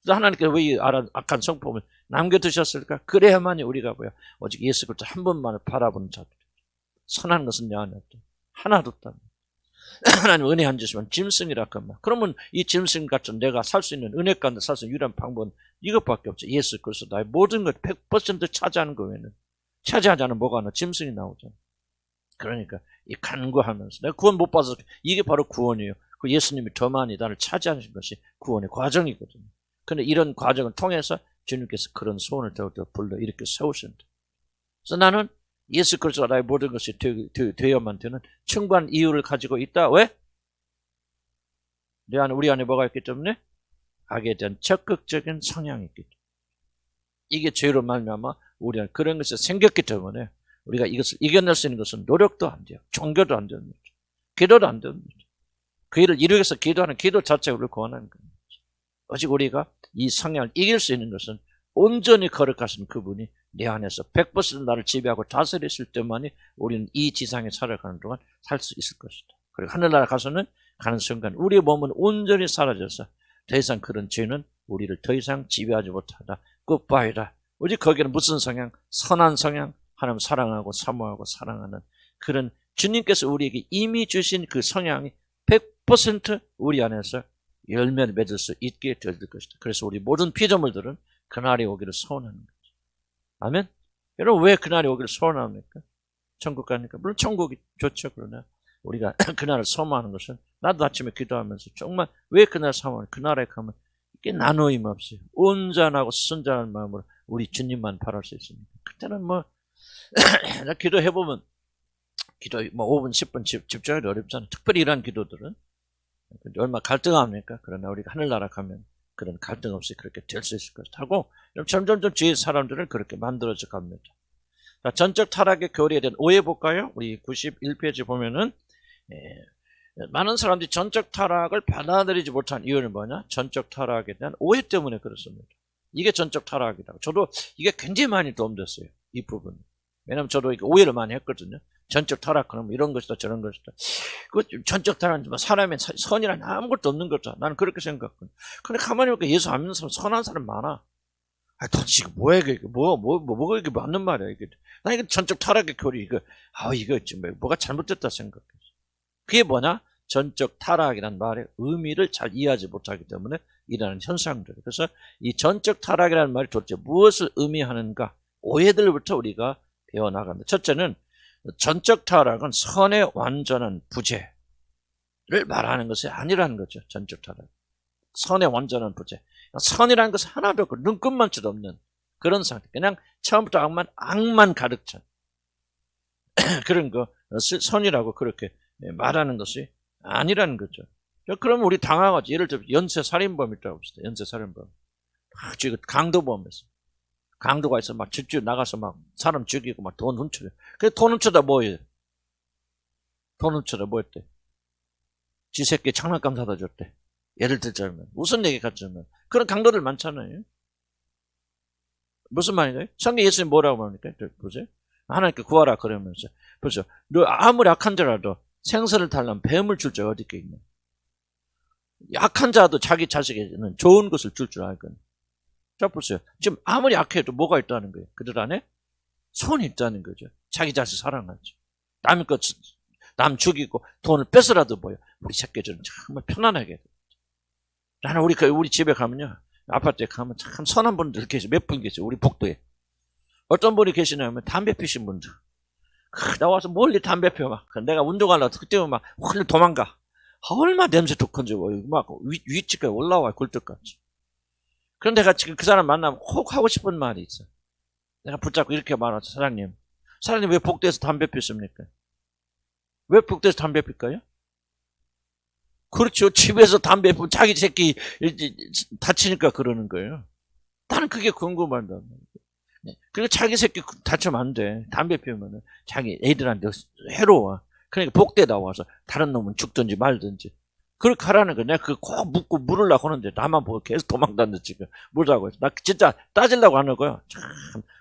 그래서 하나님께서 왜 이 악한 성품을 남겨두셨을까? 그래야만이 우리가 뭐야? 오직 예수 그리스도 한 번만을 바라보는 자들. 선한 것은 내 안에 없다. 하나도 없다. 하나님 은혜 안 주시면 짐승이라 하면 그러면 이 짐승 같은 내가 살 수 있는 은혜 가운데 살 수 있는 유일한 방법은 이것밖에 없죠. 예수 그리스도 나의 모든 것 100% 차지하는 거 외에는 차지하지 않으면 뭐가 하나 짐승이 나오잖아. 그러니까 이 간구하면서 내가 구원 못 받아서 이게 바로 구원이에요. 그 예수님이 더 많이 나를 차지하신 것이 구원의 과정이거든요. 그런데 이런 과정을 통해서 주님께서 그런 소원을 더욱더 불러 이렇게 세우신다. 그래서 나는 예수 그리스도가 나의 모든 것이 되어야만 되는 충분한 이유를 가지고 있다. 왜? 내 안에 우리 안에 뭐가 있기 때문에? 악에 대한 적극적인 성향이 있기 때문에. 이게 죄로 말미암아 우리 안에 그런 것이 생겼기 때문에 우리가 이것을 이겨낼 수 있는 것은 노력도 안 돼요. 종교도 안 됩니다. 기도도 안 됩니다. 그 일을 이루기 위해서 기도하는 기도 자체가 우리를 구원하는 겁니다. 오직 우리가 이 성향을 이길 수 있는 것은 온전히 거룩하신 그분이 내 안에서 100% 나를 지배하고 다스리실 때만이 우리는 이 지상에 살아가는 동안 살 수 있을 것이다. 그리고 하늘나라 가서는 가는 순간 우리의 몸은 온전히 사라져서 더 이상 그런 죄는 우리를 더 이상 지배하지 못하다. 굿바이다. 오직 거기는 무슨 성향? 선한 성향, 하나님 사랑하고 사모하고 사랑하는 그런 주님께서 우리에게 이미 주신 그 성향이 100% 우리 안에서 열매를 맺을 수 있게 될 것이다. 그래서 우리 모든 피조물들은 그날이 오기를 소원하는 거죠. 아멘? 여러분 왜 그날이 오기를 소원합니까? 천국 가니까. 물론 천국이 좋죠. 그러나 우리가 그날을 소망하는 것은 나도 아침에 기도하면서 정말 왜 그날 소망하는 그날에 가면 이게 나누임 없이 온전하고 순전한 마음으로 우리 주님만 바랄 수 있습니다. 그때는 뭐 기도해보면 기도 뭐 5분 10분 집중하기 어렵잖아요. 특별히 이런 기도들은 얼마 갈등합니까? 그러나 우리가 하늘나라 가면 그런 갈등 없이 그렇게 될 수 있을 것이다 하고 점점점 주위 사람들을 그렇게 만들어져 갑니다. 자, 전적 타락의 교리에 대한 오해 볼까요? 우리 91페이지 보면은 많은 사람들이 전적 타락을 받아들이지 못한 이유는 뭐냐? 전적 타락에 대한 오해 때문에 그렇습니다. 이게 전적 타락이라고. 저도 이게 굉장히 많이 도움됐어요. 이 부분. 왜냐면 저도 이게 오해를 많이 했거든요. 전적 타락 그러면 이런 것이다 저런 것이다. 그 전적 타락은 사람의 선이란 아무것도 없는 거죠. 나는 그렇게 생각하거든요. 근데 가만히 보니까 예수 안 믿는 사람 선한 사람 많아. 아, 도대체 이거 뭐야 이게 뭐가 이게 맞는 말이야 이게. 나 이거 전적 타락의 교리 이거 이거 지금 뭐가 잘못됐다 생각했어. 그게 뭐냐? 전적 타락이라는 말의 의미를 잘 이해하지 못하기 때문에 일어나는 현상들. 그래서 이 전적 타락이라는 말이 도대체 무엇을 의미하는가? 오해들부터 우리가 배워나갑니다. 첫째는 전적 타락은 선의 완전한 부재를 말하는 것이 아니라는 거죠. 전적 타락. 선의 완전한 부재. 선이라는 것은 하나도 없고 눈끝만치도 없는 그런 상태. 그냥 처음부터 악만 가득 찬 그런 거 선이라고 그렇게 말하는 것이 아니라는 거죠. 그러면 우리 당황하지. 예를 들어 연쇄살인범 있다고 합시다. 연쇄살인범. 지금 강도범에서 강도가 있어 막 집집 나가서 막 사람 죽이고 막 돈 훔쳐요. 그 돈 훔쳐다 뭐예요? 돈 훔쳐다 뭐 했대? 지 새끼 장난감 사다 줬대. 예를 들자면 무슨 얘기 같자면 그런 강도들 많잖아요. 무슨 말인가요? 성경 예수님 뭐라고 말합니까? 보세요. 하나님께 구하라 그러면서 보세요. 너 아무리 악한 자라도 생선을 달라면 뱀을 줄 줄 어디 있겠냐? 약한 자도 자기 자식에게는 좋은 것을 줄 줄 알거든. 자 보세요. 지금 아무리 약해도 뭐가 있다는 거예요? 그들 안에 손이 있다는 거죠. 자기 자식 사랑하죠. 남의 것 남 죽이고 돈을 뺏으라도 뭐요? 우리 새끼들은 정말 편안하게. 나는 우리 집에 가면요. 아파트에 가면 참 선한 분들 계세요. 몇 분 계세요. 우리 복도에. 어떤 분이 계시냐면 담배 피신 분들. 나와서 멀리 담배 피워 막. 내가 운동하려고 그때 막 홀로 도망가. 얼마 냄새 독한지 막 위치까지 올라와 굴뚝같이. 그런데 내가 지금 그 사람 만나면 꼭 하고 싶은 말이 있어. 내가 붙잡고 이렇게 말하죠. 사장님 왜 복도에서 담배 피십니까? 왜 복도에서 담배 필까요? 그렇죠. 집에서 담배 피우면 자기 새끼 다치니까 그러는 거예요. 나는 그게 궁금하다. 그리고 자기 새끼 다치면 안 돼. 담배 피우면 자기 애들한테 해로워. 그러니까 복도에 나와서 다른 놈은 죽든지 말든지 그렇게 하라는 거야. 내가 그거 꼭 묻고 물으려고 하는데 나만 보고 계속 도망다녔지 지금. 물자고 해서. 나 진짜 따지려고 하는 거야. 참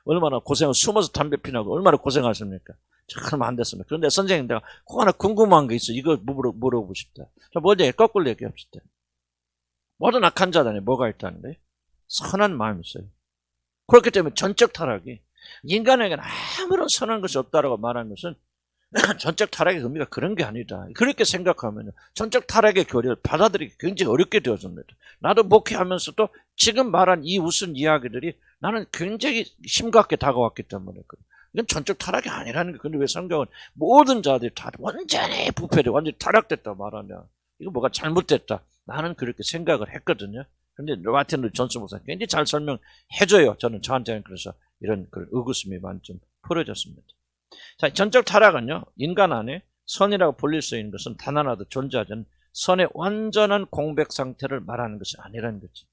얼마나 고생을 숨어서 담배 피나고 얼마나 고생하십니까. 참 안 됐습니다. 그런데 선생님 내가 꼭 하나 궁금한 게 있어. 이거 물어보고 싶다. 자, 먼저 거꾸로 얘기합시다. 모든 악한 자단에 뭐가 있다는 거예요? 선한 마음이 있어요. 그렇기 때문에 전적 타락이 인간에게는 아무런 선한 것이 없다라고 말하는 것은 전적 타락의 의미가 그런 게 아니다. 그렇게 생각하면 전적 타락의 교리를 받아들이기 굉장히 어렵게 되어집니다. 나도 목회하면서도 지금 말한 이 웃은 이야기들이 나는 굉장히 심각하게 다가왔기 때문에 이건 전적 타락이 아니라는 거예요. 근데 왜 성경은 모든 자들이 다 완전히 부패돼 완전히 타락됐다 말하냐. 이거 뭐가 잘못됐다. 나는 그렇게 생각을 했거든요. 근데 마틴 존슨 목사 굉장히 잘 설명해줘요. 저한테는 그래서 이런 의구심이 많이 좀 풀어졌습니다. 자, 전적 타락은요, 인간 안에 선이라고 불릴 수 있는 것은 단 하나도 존재하지 않는 선의 완전한 공백 상태를 말하는 것이 아니라는 거지.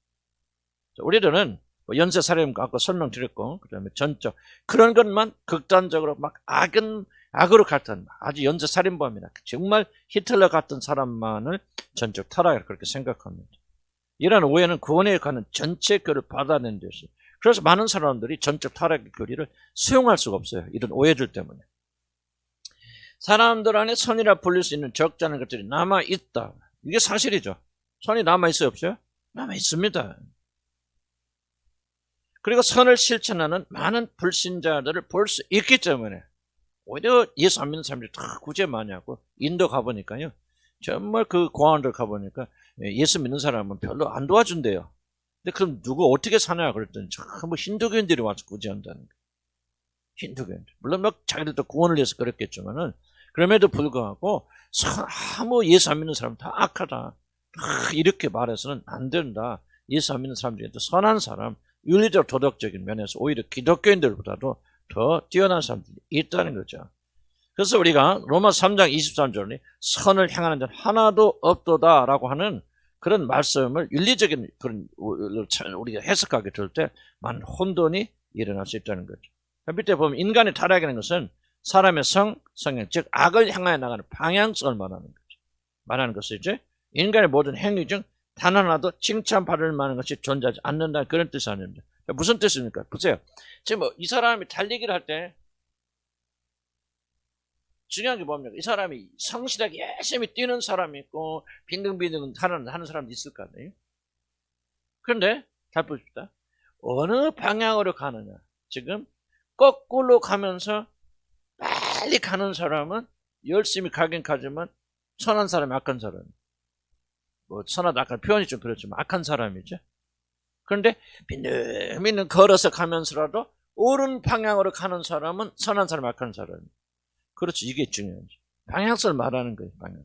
자, 우리들은 연쇄살인 아까 설명드렸고, 그 다음에 전적, 그런 것만 극단적으로 막 악으로 갔던 아주 연쇄살인범이나 정말 히틀러 같은 사람만을 전적 타락이라고 그렇게 생각합니다. 이러한 오해는 구원에 가는 전체 교를 받아낸 데서 그래서 많은 사람들이 전적 타락의 교리를 수용할 수가 없어요. 이런 오해들 때문에. 사람들 안에 선이라 불릴 수 있는 적지 않은 것들이 남아있다. 이게 사실이죠. 선이 남아있어요? 없어요? 남아있습니다. 그리고 선을 실천하는 많은 불신자들을 볼 수 있기 때문에 오히려 예수 안 믿는 사람들이 다 구제 많이 하고 인도 가보니까요. 정말 그 공항들 가보니까 예수 믿는 사람은 별로 안 도와준대요. 근데 그럼 누구 어떻게 사냐 그랬더니 전부 힌두교인들이 와서 구제한다는 거예요. 힌두교인들. 물론 막 자기들도 구원을 위해서 그랬겠지만은 그럼에도 불구하고 아무 예수 안 믿는 사람 다 악하다. 이렇게 말해서는 안 된다. 예수 안 믿는 사람 중에도 선한 사람, 윤리적 도덕적인 면에서 오히려 기독교인들보다도 더 뛰어난 사람들이 있다는 거죠. 그래서 우리가 로마 3장 23절에 선을 향하는 자는 하나도 없도다라고 하는 그런 말씀을 윤리적인 그런 우리가 해석하게 될 때 많은 혼돈이 일어날 수 있다는 거죠. 밑에 보면 인간의 타락이라는 것은 사람의 성향, 즉 악을 향하여 나가는 방향성을 말하는 것이죠. 인간의 모든 행위 중 단 하나도 칭찬받을 만한 것이 존재하지 않는다 그런 뜻이 아닙니다. 무슨 뜻입니까? 보세요. 지금 이 사람이 달리기를 할 때 중요한 게 뭡니까? 이 사람이 성실하게 열심히 뛰는 사람이 있고 빙글빙글 하는 사람도 있을 거 아니에요? 그런데 잘 보십시다. 어느 방향으로 가느냐. 지금 거꾸로 가면서 빨리 가는 사람은 열심히 가긴 가지만 선한 사람이 악한 사람. 선하다 악한 표현이 좀 그렇지만 악한 사람이죠. 그런데 빈둥빈둥 걸어서 가면서라도 옳은 방향으로 가는 사람은 선한 사람, 악한 사람. 그렇지, 이게 중요하지. 방향성을 말하는 거예요, 방향성.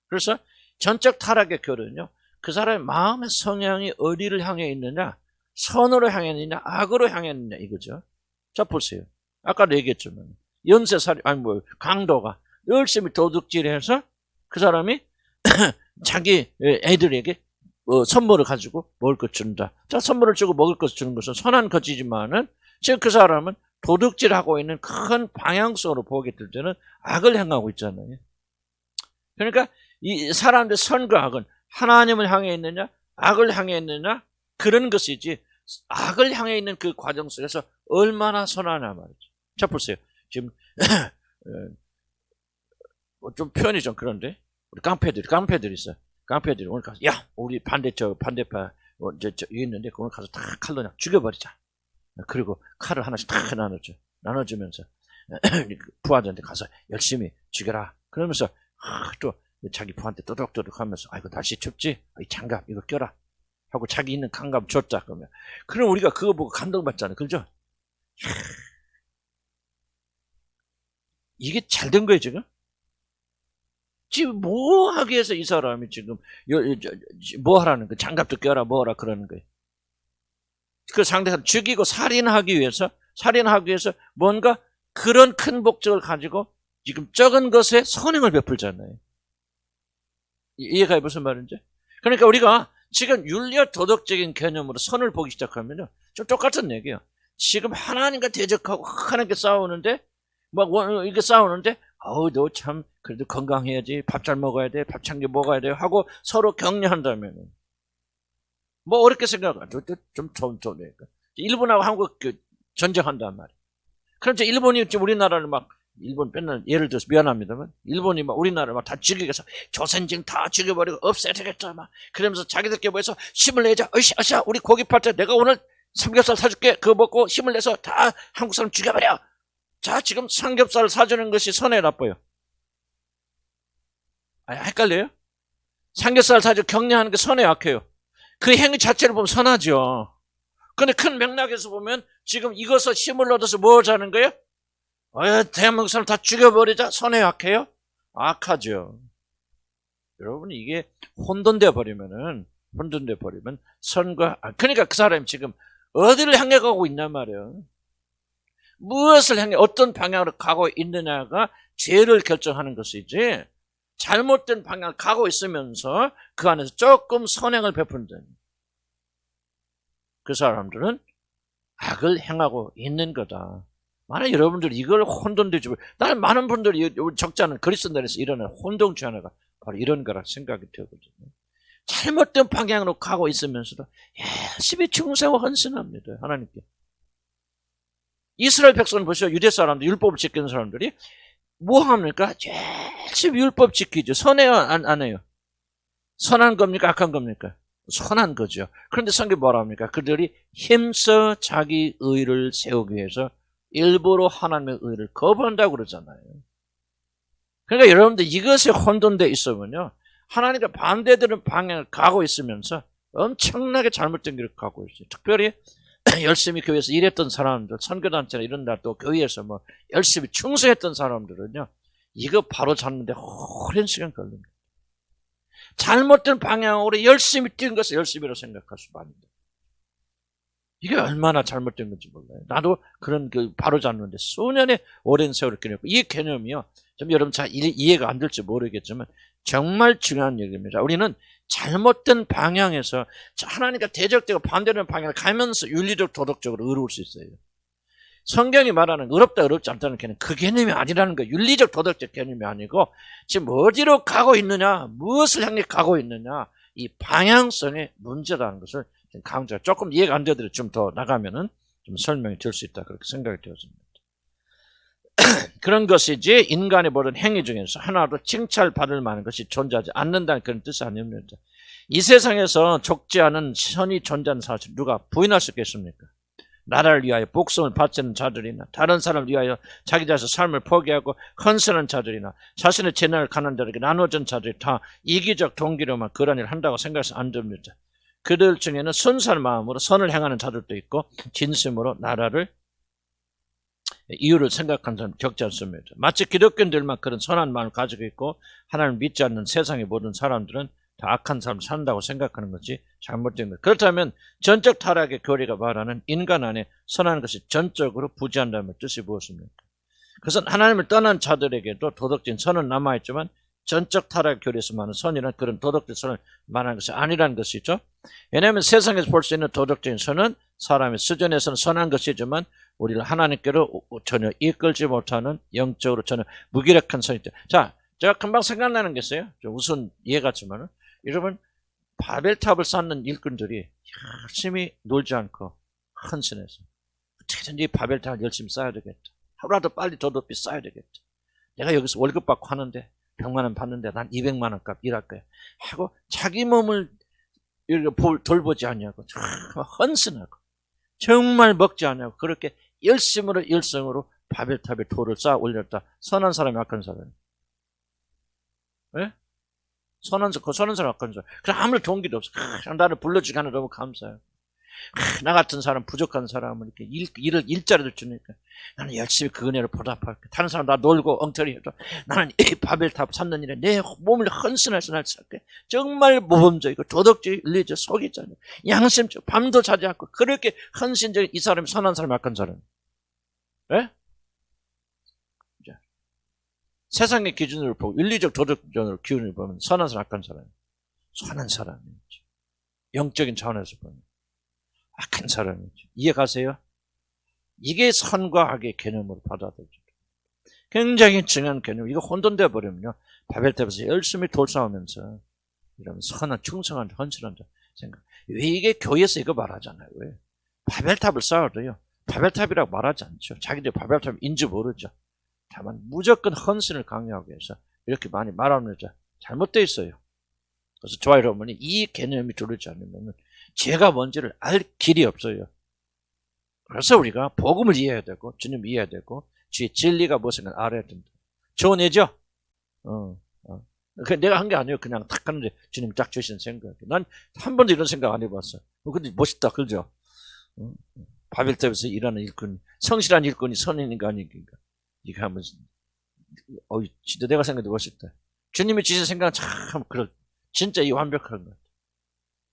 그래서 전적 타락의 교리는요, 그 사람의 마음의 성향이 어디를 향해 있느냐, 선으로 향해 있느냐, 악으로 향해 있느냐, 이거죠. 자, 보세요. 아까도 얘기했지만, 강도가 열심히 도둑질해서 그 사람이 자기 애들에게 선물을 가지고 먹을 것 준다. 자, 선물을 주고 먹을 것을 주는 것은 선한 것이지만은 지금 그 사람은 도둑질하고 있는 큰 방향성으로 보게 될 때는 악을 행하고 있잖아요. 그러니까 이 사람들의 선과 악은 하나님을 향해 있느냐, 악을 향해 있느냐 그런 것이지 악을 향해 있는 그 과정 속에서 얼마나 선하냐 말이죠. 자, 보세요. 지금 좀 표현이 좀 그런데 우리 깡패들이 있어요. 깡패들이 오늘 가서 야 우리 반대파 있는데 오늘 가서 다 칼로 그냥 죽여버리자. 그리고 칼을 하나씩 다 나눠주면서 부하들한테 가서 열심히 죽여라. 그러면서 또 자기 부하한테 또덕또덕 하면서 아이고 날씨 춥지? 이 장갑 이거 껴라 하고 자기 있는 장갑 줬다. 그럼 우리가 그거 보고 감동받잖아요. 그죠? 이게 잘 된 거예요 지금? 지금 뭐 하기 위해서 이 사람이 지금 뭐 하라는 거예요? 장갑도 껴라 뭐라 그러는 거예요. 그 상대를 죽이고 살인하기 위해서 뭔가 그런 큰 목적을 가지고 지금 적은 것에 선행을 베풀잖아요. 이해가 무슨 말인지? 그러니까 우리가 지금 윤리와 도덕적인 개념으로 선을 보기 시작하면요, 좀 똑같은 얘기예요. 지금 하나님과 대적하고 하나님께 싸우는데, 막 이게 싸우는데, 너 참 그래도 건강해야지, 밥 잘 먹어야 돼, 밥 챙겨 먹어야 돼 하고 서로 격려한다면 뭐 어렵게 생각하죠. 좀 일본하고 한국 전쟁한단 말이에요. 그럼 이제 일본이 지금 우리나라를 막 일본 맨날 예를 들어서 미안합니다만 일본이 막 우리나라를 막 다 죽이겠어. 조선징 다 죽여버리고 없애야 되겠다 막 그러면서 자기들끼리 모여서 힘을 내자. 으쌰 우리 고기 팔 때 내가 오늘 삼겹살 사줄게. 그거 먹고 힘을 내서 다 한국 사람 죽여버려. 자 지금 삼겹살을 사주는 것이 선해 나빠요? 헷갈려요? 삼겹살 사주 격려하는 게 선해 악해요? 그 행위 자체를 보면 선하죠. 근데 큰 맥락에서 보면 지금 이것을 힘을 얻어서 뭐 하자는 거예요? 대한민국 사람 다 죽여버리자. 선해 악해요? 악하죠. 여러분 이게 혼돈돼 버리면 선과 그러니까 그 사람이 지금 어디를 향해 가고 있냔 말이에요. 무엇을 향해 어떤 방향으로 가고 있느냐가 죄를 결정하는 것이지 잘못된 방향을 가고 있으면서 그 안에서 조금 선행을 베푼다. 그 사람들은 악을 행하고 있는 거다. 만약 여러분들이 이걸 혼돈되지 나는 많은 분들이 적지 않은 그리스도인들에서 일어나는 혼동치 하나가 바로 이런 거라 생각이 되거든요. 잘못된 방향으로 가고 있으면서도 열심히 충성하고 헌신합니다. 하나님께. 이스라엘 백성을 보시죠. 유대 사람들, 율법을 지키는 사람들이 뭐 합니까? 열심히 율법 지키죠. 선해요? 안 해요? 선한 겁니까? 악한 겁니까? 선한 거죠. 그런데 성경이 뭐라 합니까? 그들이 힘써 자기 의를 세우기 위해서 일부러 하나님의 의를 거부한다고 그러잖아요. 그러니까 여러분들 이것에 혼돈되어 있으면요. 하나님과 반대되는 방향을 가고 있으면서 엄청나게 잘못된 길을 가고 있어요. 특별히 열심히 교회에서 일했던 사람들, 선교단체나 이런 날 또 교회에서 뭐 열심히 충성했던 사람들은요. 이거 바로 잡는데 오랜 시간 걸립니다. 잘못된 방향으로 열심히 뛴 것을 열심히로 생각할 수밖에 없습니다. 이게 얼마나 잘못된 건지 몰라요. 나도 그런 바로 잡는데 수년의 오랜 세월을 기념했고 이 개념이요. 좀 여러분 잘 이해가 안 될지 모르겠지만 정말 중요한 얘기입니다. 우리는 잘못된 방향에서 하나님과 대적되고 반대되는 방향을 가면서 윤리적 도덕적으로 의로울 수 있어요. 성경이 말하는 어렵다 어렵지 않다는 개념 그 개념이 아니라는 거예요. 윤리적 도덕적 개념이 아니고 지금 어디로 가고 있느냐 무엇을 향해 가고 있느냐 이 방향성의 문제라는 것을 강조 조금 이해가 안 되더라도 좀 더 나가면은 좀 설명이 될 수 있다 그렇게 생각이 되었습니다. 그런 것이지 인간의 모든 행위 중에서 하나도 칭찬받을 만한 것이 존재하지 않는다는 그런 뜻이 아닙니다. 이 세상에서 적지 않은 선이 존재하는 사실 누가 부인할 수 있겠습니까? 나라를 위하여 목숨을 바치는 자들이나 다른 사람을 위하여 자기 자신의 삶을 포기하고 헌신하는 자들이나 자신의 재난을 가난한 자들에게 나눠준 자들이 다 이기적 동기로만 그런 일을 한다고 생각해서 안 됩니다. 그들 중에는 순수한 마음으로 선을 행하는 자들도 있고 진심으로 나라를 이유를 생각하는 사람 적지 않습니다. 마치 기독교인들만 그런 선한 마음을 가지고 있고 하나님을 믿지 않는 세상의 모든 사람들은 다 악한 삶을 산다고 생각하는 것이 잘못된 것. 그렇다면 전적 타락의 교리가 말하는 인간 안에 선한 것이 전적으로 부재한다는 뜻이 무엇입니까? 그것은 하나님을 떠난 자들에게도 도덕적인 선은 남아있지만 전적 타락의 교리에서 말하는 선이란 그런 도덕적인 선을 말하는 것이 아니라는 것이죠. 왜냐하면 세상에서 볼 수 있는 도덕적인 선은 사람의 수준에서는 선한 것이지만 우리를 하나님께로 전혀 이끌지 못하는 영적으로 전혀 무기력한 선이죠. 자, 제가 금방 생각나는 게 있어요. 좀 우선 이해 같지만은 여러분 바벨탑을 쌓는 일꾼들이 열심히 놀지 않고 헌신해서 어떻게든지 바벨탑을 열심히 쌓아야 되겠다. 하루라도 빨리 도덕비 쌓아야 되겠다. 내가 여기서 월급 받고 하는데 100만 원 받는데 난 200만 원 값 일할 거야. 하고 자기 몸을 돌보지 않냐고 헌신하고 정말 먹지 않냐고 그렇게 열심으로 열성으로 바벨탑에 돌을 쌓아 올렸다. 선한 사람이 악한 사람이. 예? 선한 사람 악한 사람. 그럼 아무 동기도 없어. 나를 불러주게 하나 너무 감사해요. 나 같은 사람 부족한 사람은 이렇게 일자리를 주니까 나는 열심히 그 은혜를 보답할게. 다른 사람 나 놀고 엉터리 해도 나는 이 바벨탑 쌓는 일에 내 몸을 헌신해서 날 살게. 정말 모범적이고 도덕적, 윤리적, 속이적, 양심적, 밤도 자지 않고 그렇게 헌신적인 이 사람이 선한 사람이 악한 사람. 예? 세상의 기준으로 보고 윤리적 도덕적으로 기준을 보면 선한 사람 악한 사람. 선한 사람이죠. 영적인 차원에서 보면 악한 사람이죠. 이해 가세요? 이게 선과 악의 개념으로 받아들여져요. 굉장히 중요한 개념. 이거 혼돈되어 버리면요. 바벨탑에서 열심히 돌싸우면서 이러면 선한, 충성한, 헌신한 자 생각. 왜 이게 교회에서 이거 말하잖아요. 왜? 바벨탑을 쌓아도요. 바벨탑이라고 말하지 않죠. 자기들 바벨탑 인지 모르죠. 다만 무조건 헌신을 강요하기 위해서 이렇게 많이 말하는 자 잘못되어 있어요. 그래서 저와 여러분이 이 개념이 들어오지 않으면 죄가 뭔지를 알 길이 없어요. 그래서 우리가 복음을 이해해야 되고 주님 이해해야 되고 주의 진리가 무엇인가 알아야 된다. 좋은 예죠? 내가 한 게 아니에요. 그냥 탁 하는데 주님 딱 주신 생각이에요. 난 한 번도 이런 생각 안 해봤어요. 근데 멋있다, 그죠? 바벨탑에서 일하는 일꾼, 성실한 일꾼이 선인인가 아닌가. 이거 하면, 진짜 내가 생각해도 멋있다. 주님이 주신 생각은 참, 진짜 이 완벽한 것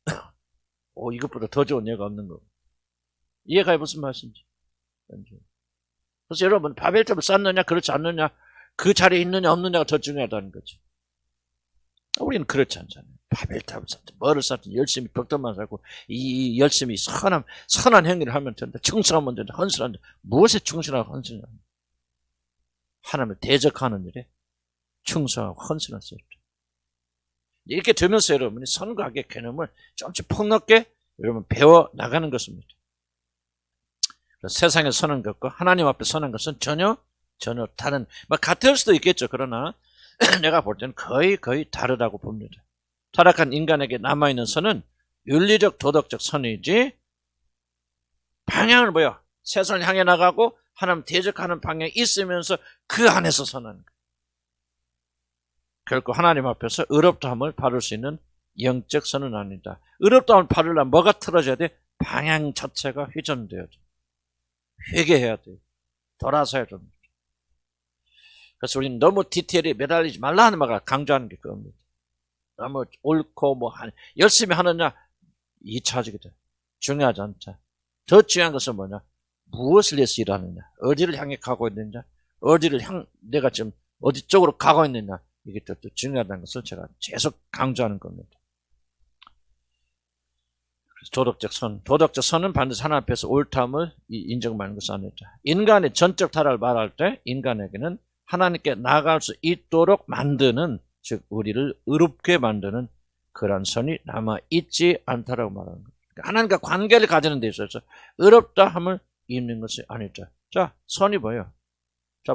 같아. 이것보다 더 좋은 예가 없는 거. 이해가 무슨 말씀인지. 그래서 여러분, 바벨탑을 쌓느냐, 그렇지 않느냐, 그 자리에 있느냐, 없느냐가 더 중요하다는 거죠. 우리는 그렇지 않잖아요. 바벨탑을 쌓든, 뭐를 쌓든, 열심히 벽돌만 쌓고, 이 열심히 선한 행위를 하면 된다. 충성하면 된다. 헌신한다. 무엇에 충실하고 헌신한다? 하나님을 대적하는 일에 충성하고 헌신할 수 있다. 이렇게 되면서 여러분이 선과 악의 개념을 조금씩 폭넓게 여러분 배워 나가는 것입니다. 세상에 선한 것과 하나님 앞에 선한 것은 전혀 다른, 같을 수도 있겠죠. 그러나 내가 볼 때는 거의 다르다고 봅니다. 타락한 인간에게 남아있는 선은 윤리적 도덕적 선이지 방향을 뭐야? 세상을 향해 나가고 하나님 대적하는 방향이 있으면서 그 안에서 선하는 거예요. 결코 하나님 앞에서 의롭다함을 받을 수 있는 영적 선은 아니다. 의롭다함을 받으려면 뭐가 틀어져야 돼? 방향 자체가 휘전되어야 돼. 회개해야 돼. 돌아서야 됩니다. 그래서 우리는 너무 디테일에 매달리지 말라 하는 말을 강조하는 게 그겁니다. 너무 옳고 열심히 하느냐 2차적이다. 중요하지 않다. 더 중요한 것은 뭐냐? 무엇을 위해서 일하느냐? 어디를 향해 가고 있느냐? 내가 지금 어디 쪽으로 가고 있느냐? 이게 또 중요하다는 것을 제가 계속 강조하는 겁니다. 도덕적 선은 반드시 하나님 앞에서 옳다함을 인정받는 것이 아니다. 인간의 전적 타락을 말할 때 인간에게는 하나님께 나아갈 수 있도록 만드는, 즉 우리를 의롭게 만드는 그런 선이 남아있지 않다라고 말하는 겁니다. 하나님과 관계를 가지는 데 있어서 의롭다함을 입는 것이 아니다. 자, 선이 뭐예요?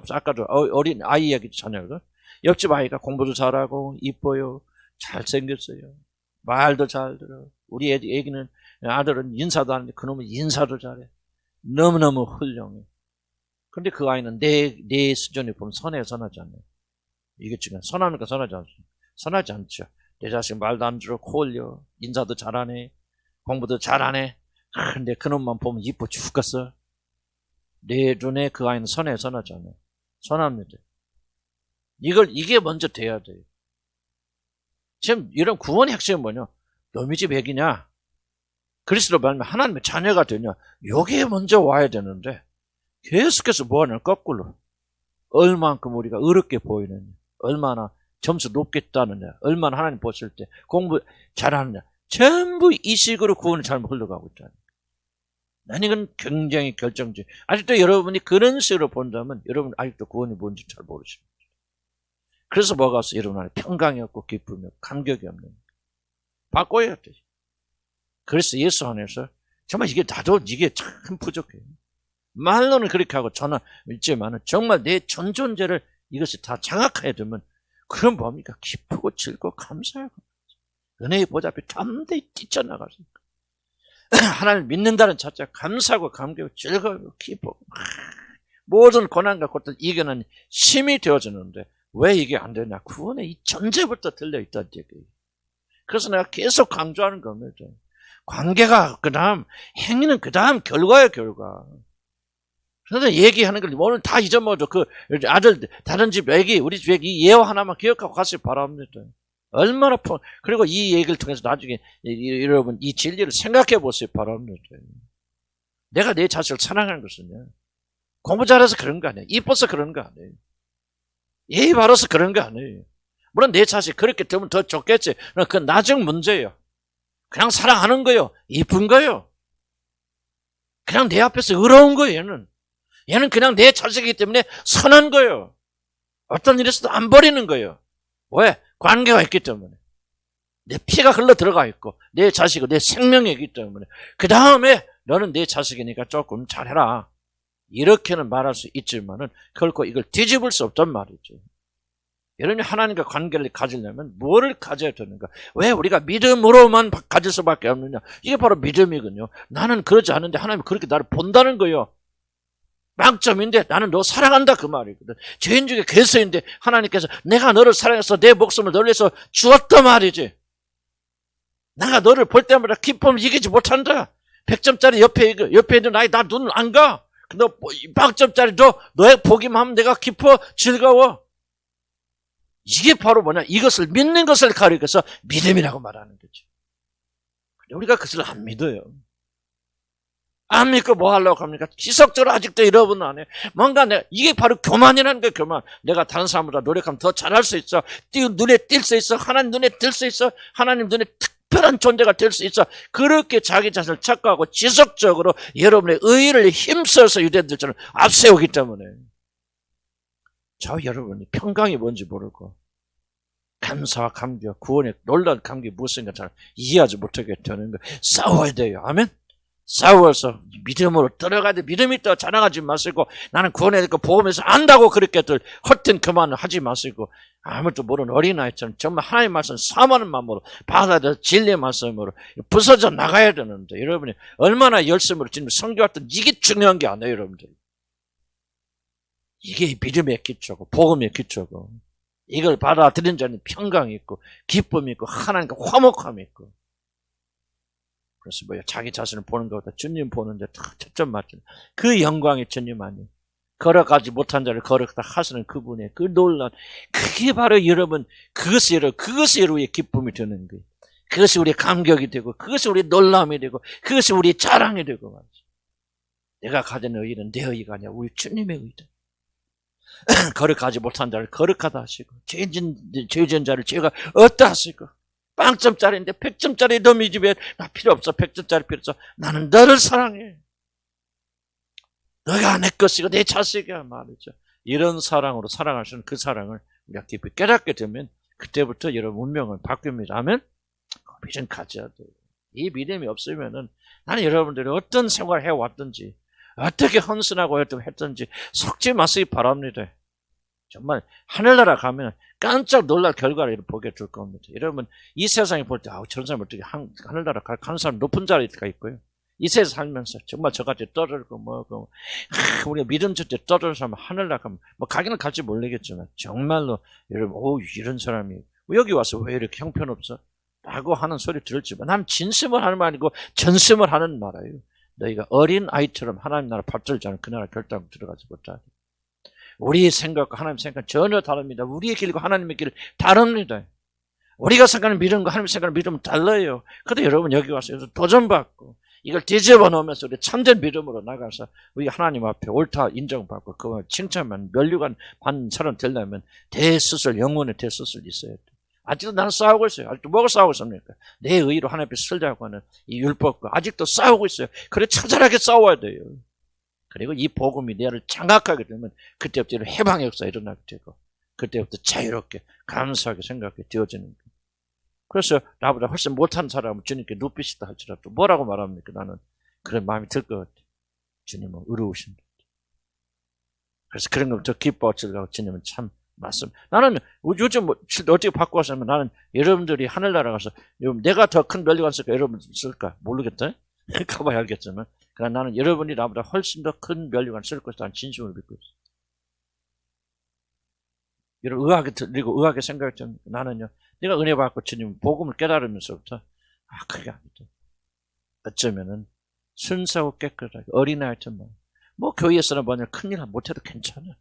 아까도 어린 아이 이야기 전에도 옆집 아이가 공부도 잘하고 이뻐요, 잘생겼어요, 말도 잘 들어. 우리 아들은 인사도 하는데 그놈은 인사도 잘해. 너무너무 훌륭해. 근데 그 아이는 내 수준에 보면 선하지 않아요. 이게 지금 선하니까 선하지 않죠. 내 자식 말도 안 들어, 코 올려, 인사도 잘하네, 공부도 잘하네. 근데 그놈만 보면 이뻐 죽겠어. 내 눈에 그 아이는 선하지 않아요. 선합니다. 이게 먼저 돼야 돼요. 지금 이런 구원의 핵심은 뭐냐? 너희 집 애기냐? 그리스도로 말하면 하나님의 자녀가 되냐? 요게 먼저 와야 되는데 계속해서 뭐하냐? 거꾸로. 얼만큼 우리가 의롭게 보이느냐? 얼마나 점수 높게 따느냐? 얼마나 하나님 보실 때 공부 잘하느냐? 전부 이 식으로 구원을 잘못 흘러가고 있다는 거예요. 난 이건 굉장히 결정적. 아직도 여러분이 그런 식으로 본다면 여러분 아직도 구원이 뭔지 잘 모르십니다. 그래서 뭐가 없어? 여러분 안에 평강이 없고 기쁨이 없고 감격이 없는 거예요. 바꿔야 돼요. 그래서 예수 안에서 정말 이게 참 부족해요. 말로는 그렇게 하고 저는 있지만 정말 내 전 존재를 이것이 다 장악해야 되면 그럼 뭡니까? 기쁘고 즐겁고 감사하고 은혜의 보좌 앞에 담대히 뛰쳐나가니까 하나님을 믿는다는 자체가 감사하고 감격하고 즐거우고 기쁘고 모든 고난과 고통을 이겨내는 힘이 되어지는데 왜 이게 안 되냐? 구원의 이 전제부터 들려있다는 얘기예요. 그래서 내가 계속 강조하는 겁니다. 관계가 그 다음, 행위는 그 다음 결과예요, 결과. 그래서 얘기하는 걸 오늘 다 잊어먹어도 그 아들, 다른 집 애기, 우리 집 애기 예화 하나만 기억하고 가시기 바랍니다. 얼마나 그리고 이 얘기를 통해서 나중에 여러분 이 진리를 생각해 보시기 바랍니다. 내가 내 자식을 사랑하는 것은요, 공부 잘해서 그런 거 아니에요. 이뻐서 그런 거 아니에요. 예의 바라서 그런 거 아니에요. 물론 내 자식 그렇게 되면 더 좋겠지. 그건 나중 문제예요. 그냥 사랑하는 거예요. 이쁜 거예요. 그냥 내 앞에서 의로운 거예요. 얘는 그냥 내 자식이기 때문에 선한 거예요. 어떤 일이 있어도 안 버리는 거예요. 왜? 관계가 있기 때문에. 내 피가 흘러 들어가 있고 내 자식은 내 생명이기 때문에 그 다음에 너는 내 자식이니까 조금 잘해라. 이렇게는 말할 수 있지만은 결코 이걸 뒤집을 수 없단 말이죠. 여러분이 하나님과 관계를 가지려면 뭐를 가져야 되는가? 왜 우리가 믿음으로만 가질 수밖에 없느냐? 이게 바로 믿음이거든요. 나는 그러지 않은데 하나님이 그렇게 나를 본다는 거예요. 망점인데 나는 너 사랑한다 그 말이거든. 죄인 중에 괴수인데 하나님께서 내가 너를 사랑해서 내 목숨을 널 위해서 주었단 말이지. 내가 너를 볼 때마다 기쁨을 이기지 못한다. 100점짜리 옆에 있는 아이 나 눈 안 가. 너 0점짜리도 너의 보기만 하면 내가 기뻐 즐거워. 이게 바로 뭐냐? 이것을 믿는 것을 가리켜서 믿음이라고 말하는 거죠. 우리가 그것을 안 믿어요. 안 믿고 뭐 하려고 합니까? 기적적으로 아직도 여러분 안에 뭔가 이게 바로 교만이라는 거예요. 교만. 내가 다른 사람보다 노력하면 더 잘할 수 있어. 눈에 띌 수 있어. 하나님 눈에 띌 수 있어. 하나님 눈에 특별한 존재가 될 수 있어. 그렇게 자기 자신을 착각하고 지속적으로 여러분의 의의를 힘써서 유대인들처럼 앞세우기 때문에 저 여러분이 평강이 뭔지 모르고 감사와 감기와 구원의 놀라운 감기 무엇인가 잘 이해하지 못하게 되는 거 싸워야 돼요. 아멘. 싸워서 믿음으로 들어가야 돼. 믿음이 있다고 자랑하지 마시고 나는 구원에 대해 복음에서 안다고 그렇게들 헛된 그만을 하지 마시고 아무것도 모르는 어린아이처럼 정말 하나님의 말씀 사모하는 마음으로 받아들여 진리의 말씀으로 부서져 나가야 되는데 여러분이 얼마나 열심으로 지금 성교했던 이게 중요한 게 아니에요. 여러분들. 이게 믿음의 기초고 복음의 기초고 이걸 받아들인 자는 평강이 있고 기쁨이 있고 하나님과 화목함이 있고 그래서 뭐야 자기 자신을 보는 것보다 주님 보는데 다 초점 맞추는 그 영광이 주님 아니에요. 걸어가지 못한 자를 걸어가다 하시는 그분의 그 놀라운 그게 바로 여러분 그것이 우리의 기쁨이 되는 거예요. 그것이 우리의 감격이 되고 그것이 우리의 놀라움이 되고 그것이 우리의 자랑이 되고 말이죠. 내가 가진 의의는 내 의의가 아니라 우리 주님의 의의다. 거룩하지 못한 자를 거룩하다 하시고 죄진 자를 죄가 없다 하시고 0점짜리인데 100점짜리 놈이 집에 나 필요 없어. 100점짜리 필요 없어. 나는 너를 사랑해. 너가 내 것이고 내 자식이야 말이죠. 이런 사랑으로 사랑하시는 그 사랑을 우리가 깊이 깨닫게 되면 그때부터 여러분 운명을 바뀝니다. 아멘? 믿음 가져야 돼요. 이 믿음이 없으면은 나는 여러분들이 어떤 생활을 해왔든지 어떻게 헌신하고 했든지 속지 마시기 바랍니다. 정말 하늘나라 가면 깜짝 놀랄 결과를 보게 될 겁니다. 여러분 이 세상에 볼 때 저런 사람 어떻게 하늘나라 가는 사람 높은 자리가 있고요. 이 세상 살면서 정말 저같이 떨어지고 우리가 믿음 첫째 떨어지는 사람 하늘나라 가면 가기는 갈지 모르겠지만 정말로 여러분 이런 사람이 여기 와서 왜 이렇게 형편없어? 라고 하는 소리 들었지만 난 진심을 하는 말 아니고 전심을 하는 말이에요. 너희가 어린 아이처럼 하나님 나라 받들지 않은 그 나라 결단으로 들어가지 못하게. 우리의 생각과 하나님의 생각은 전혀 다릅니다. 우리의 길과 하나님의 길은 다릅니다. 우리가 생각하는 믿음과 하나님의 생각하는 믿음은 달라요. 그런데 여러분 여기 와서 도전받고 이걸 뒤집어 놓으면서 우리 참된 믿음으로 나가서 우리 하나님 앞에 옳다 인정받고 그 칭찬만 면류관 받는 사람 되려면 대수술 영혼의 대수술이 있어야 돼. 아직도 나는 싸우고 있어요. 아직도 뭐가 싸우고 있습니까? 내 의로 하나님 앞에 설자고 하는 이 율법과 아직도 싸우고 있어요. 그래 처절하게 싸워야 돼요. 그리고 이 복음이 내를 장악하게 되면 그때부터 해방의 역사가 일어나게 되고 그때부터 자유롭게 감사하게 생각하게 되어지는 거예요. 그래서 나보다 훨씬 못한 사람은 주님께 눕히시다 할지라도 뭐라고 말합니까? 나는 그런 마음이 들 것 같아요. 주님은 의로우신다. 그래서 그런 걸 더 기뻐하시려고 주님은 참 맞습니다. 나는 요즘 어떻게 바꿔왔으면 나는 여러분들이 하늘나라 가서 내가 더 큰 면류관 쓸까 여러분 쓸까 모르겠다. 가봐야 알겠지만 그러나 나는 여러분이 나보다 훨씬 더 큰 면류관 쓸 것이라는 진심으로 믿고 있어요. 여러분 의하게 들리고 의하게 생각했잖아요. 나는요 내가 은혜 받고 주님 복음을 깨달으면서부터 그게 아니다. 어쩌면은 순수하고 깨끗하게 어린아이처럼 뭐 교회에서는 뭐냐 큰일 못해도 괜찮아.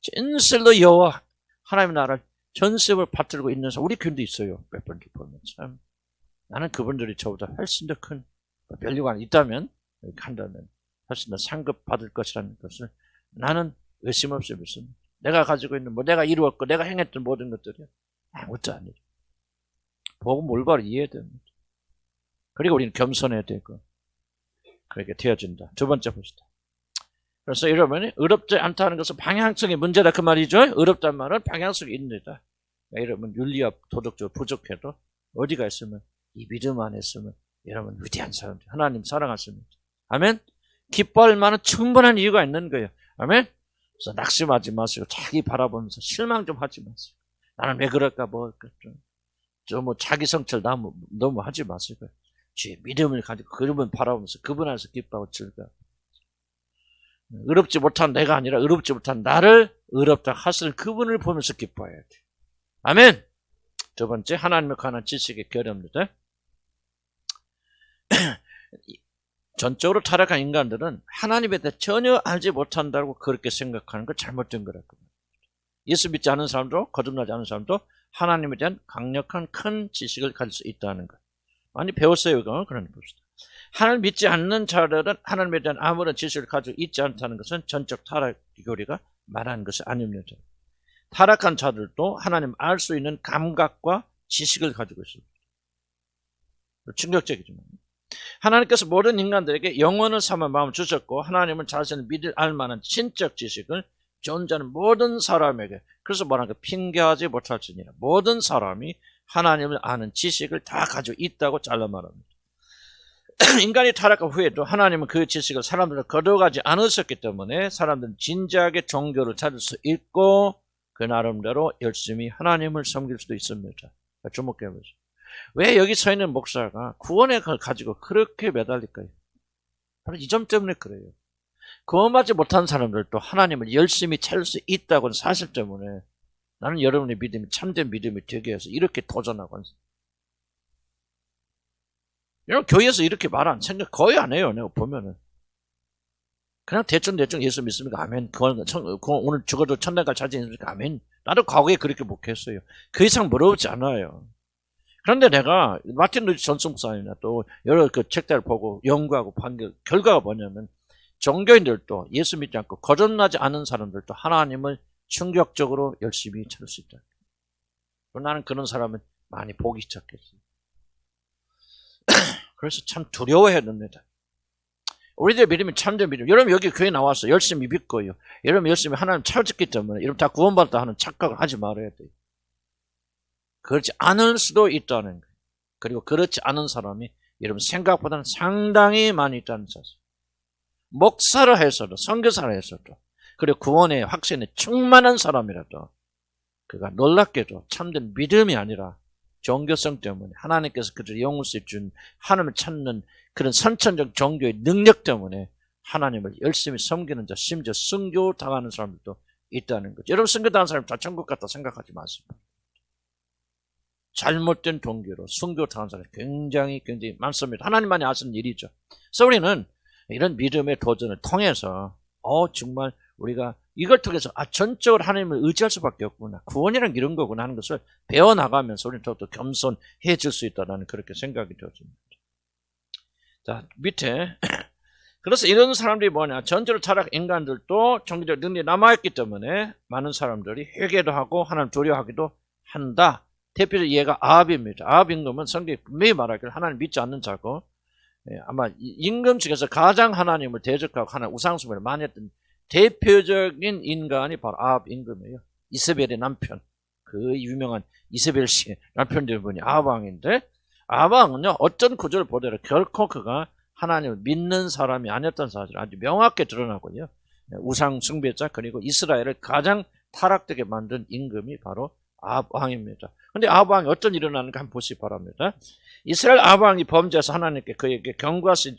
진실로 여호와 하나님의 나라를 전습을 받들고 있는 사람 우리 교인도 있어요. 몇 번 보면 참 나는 그분들이 저보다 훨씬 더 큰 면류관이 있다면 한다면 훨씬 더 상급 받을 것이라는 것을 나는 의심 없이 믿습니다. 내가 가지고 있는 내가 이루었고 내가 행했던 모든 것들이 아무것도 아니죠. 복음 올바로 이해해야 됩니다. 그리고 우리는 겸손해야 되고 그렇게 되어진다. 두 번째 봅시다. 그래서 여러분이 의롭지 않다는 것은 방향성의 문제다 그 말이죠. 의롭다는 말은 방향성이 있는다. 여러분 윤리와 도덕적으로 부족해도 어디가 있으면 이 믿음 안에 있으면 여러분 위대한 사람들, 하나님 사랑하십니다. 아멘. 기뻐할 만한 충분한 이유가 있는 거예요. 아멘. 그래서 낙심하지 마시고 자기 바라보면서 실망 좀 하지 마세요. 나는 왜 그럴까 뭐 자기 성찰 너무 하지 마시고 주의 믿음을 가지고 그분을 바라보면서 그분 안에서 기뻐하고 즐거워. 의롭지 못한 내가 아니라 의롭지 못한 나를 의롭다 하시는 그분을 보면서 기뻐해야 돼. 아멘. 두 번째, 하나님에 관한 지식의 결여입니다. 전적으로 타락한 인간들은 하나님에 대해 전혀 알지 못한다고 그렇게 생각하는 건 잘못된 거라고. 예수 믿지 않은 사람도 거듭나지 않은 사람도 하나님에 대한 강력한 큰 지식을 가질 수 있다는 것. 많이 배웠어요. 이거. 그러니 봅시다. 하나님을 믿지 않는 자들은 하나님에 대한 아무런 지식을 가지고 있지 않다는 것은 전적 타락 교리가 말하는 것이 아닙니다. 타락한 자들도 하나님 알 수 있는 감각과 지식을 가지고 있습니다. 충격적이지만 하나님께서 모든 인간들에게 영원을 삼아 마음을 주셨고 하나님은 자신을 믿을 알만한 신적 지식을 존재하는 모든 사람에게, 그래서 뭐라는 가 핑계하지 못할지니라. 모든 사람이 하나님을 아는 지식을 다 가지고 있다고 잘라 말합니다. 인간이 타락한 후에도 하나님은 그 지식을 사람들을 거둬가지 않으셨기 때문에 사람들은 진지하게 종교를 찾을 수 있고 그 나름대로 열심히 하나님을 섬길 수도 있습니다. 주목해보세요. 왜 여기 서 있는 목사가 구원의 걸 가지고 그렇게 매달릴까요? 바로 이 점 때문에 그래요. 구원받지 못한 사람들도 하나님을 열심히 찾을 수 있다고는 사실 때문에 나는 여러분의 믿음이 참된 믿음이 되게 해서 이렇게 도전하고 있어요. 여러분 교회에서 이렇게 말 안 생각 거의 안 해요. 내가 보면은 그냥 대충 예수 믿습니까? 아멘. 오늘 죽어도 천당갈 자신 있습니까? 아멘. 나도 과거에 그렇게 목회했어요. 그 이상 물어보지 않아요. 그런데 내가 마틴 루터 존슨 목사님이나 또 여러 그 책들을 보고 연구하고 본 결과가 뭐냐면 종교인들도 예수 믿지 않고 거듭나지 않은 사람들도 하나님을 충격적으로 열심히 찾을 수 있다. 나는 그런 사람은 많이 보기 시작했어요. 그래서 참 두려워해야 됩니다. 우리들 믿음이 참된 믿음. 여러분 여기 교회 나와서 열심히 믿고요. 여러분 열심히 하나님 찾기 때문에 여러분 다 구원받았다 하는 착각을 하지 말아야 돼요. 그렇지 않을 수도 있다는 거예요. 그리고 그렇지 않은 사람이 여러분 생각보다는 상당히 많이 있다는 사실. 목사를 해서도 선교사를 해서도 그리고 구원의 확신에 충만한 사람이라도 그가 놀랍게도 참된 믿음이 아니라 종교성 때문에 하나님께서 그들의 영혼을 준 하나님을 찾는 그런 선천적 종교의 능력 때문에 하나님을 열심히 섬기는 자, 심지어 순교 당하는 사람들도 있다는 거죠. 여러분 순교 당하는 사람 다 천국 갔다 생각하지 마세요. 잘못된 종교로 순교 당하는 사람이 굉장히 많습니다. 하나님만이 아시는 일이죠. 그래서 우리는 이런 믿음의 도전을 통해서 정말 우리가 이걸 통해서 전적으로 하나님을 의지할 수밖에 없구나. 구원이란 이런 거구나 하는 것을 배워나가면서 우리는 더욱더 겸손해질 수 있다는 그렇게 생각이 되어집니다. 자, 밑에 그래서 이런 사람들이 뭐냐. 전적으로 타락 인간들도 종교적 능력이 남아있기 때문에 많은 사람들이 회개도 하고 하나님 두려워하기도 한다. 대표적 예가 아합입니다. 아합 임금은 성경에 분명히 말하기를 하나님 믿지 않는 자고 아마 임금 중에서 가장 하나님을 대적하고 하나님 우상숭배를 많이 했던 대표적인 인간이 바로 아합 임금이에요. 이세벨의 남편, 그 유명한 이세벨 씨의 남편된 분이 아합 왕인데 아합 왕은요 어떤 구절을 보더라도 결코 그가 하나님을 믿는 사람이 아니었던 사실을 아주 명확히 드러나고요. 우상숭배자 그리고 이스라엘을 가장 타락되게 만든 임금이 바로 아합 왕입니다. 그런데 아합 왕이 어떤 일이 일어나는가 한번 보시기 바랍니다. 이스라엘 아합 왕이 범죄해서 하나님께 그에게 경고하시자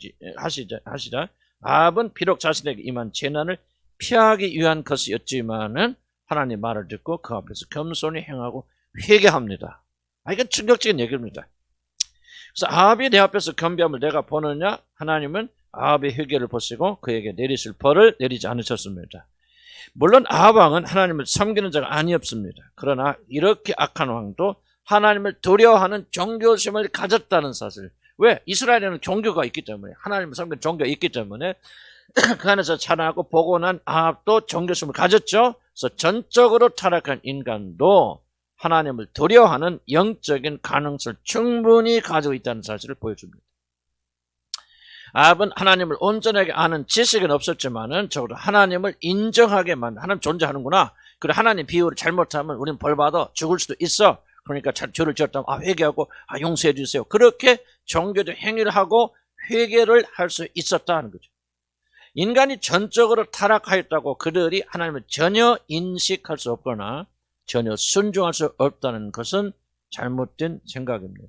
아합은 비록 자신에게 임한 재난을 피하기 위한 것이었지만은 하나님 말을 듣고 그 앞에서 겸손히 행하고 회개합니다. 이건 충격적인 얘기입니다. 그래서 아합이 내 앞에서 겸비함을 내가 보느냐? 하나님은 아합의 회개를 보시고 그에게 내리실 벌을 내리지 않으셨습니다. 물론 아합 왕은 하나님을 섬기는 자가 아니었습니다. 그러나 이렇게 악한 왕도 하나님을 두려워하는 종교심을 가졌다는 사실. 왜? 이스라엘에는 종교가 있기 때문에 하나님을 섬기는 종교가 있기 때문에 그 안에서 자라나고 보고 난 아합도 종교심을 가졌죠. 그래서 전적으로 타락한 인간도 하나님을 두려워하는 영적인 가능성을 충분히 가지고 있다는 사실을 보여줍니다. 아합은 하나님을 온전하게 아는 지식은 없었지만은 적어도 하나님을 인정하게 만든, 하나님 존재하는구나. 그리고 하나님 비유를 잘못하면 우리는 벌받아 죽을 수도 있어. 그러니까 죄를 지었다면 회개하고 용서해 주세요. 그렇게 종교적 행위를 하고 회개를 할 수 있었다는 거죠. 인간이 전적으로 타락하였다고 그들이 하나님을 전혀 인식할 수 없거나 전혀 순종할 수 없다는 것은 잘못된 생각입니다.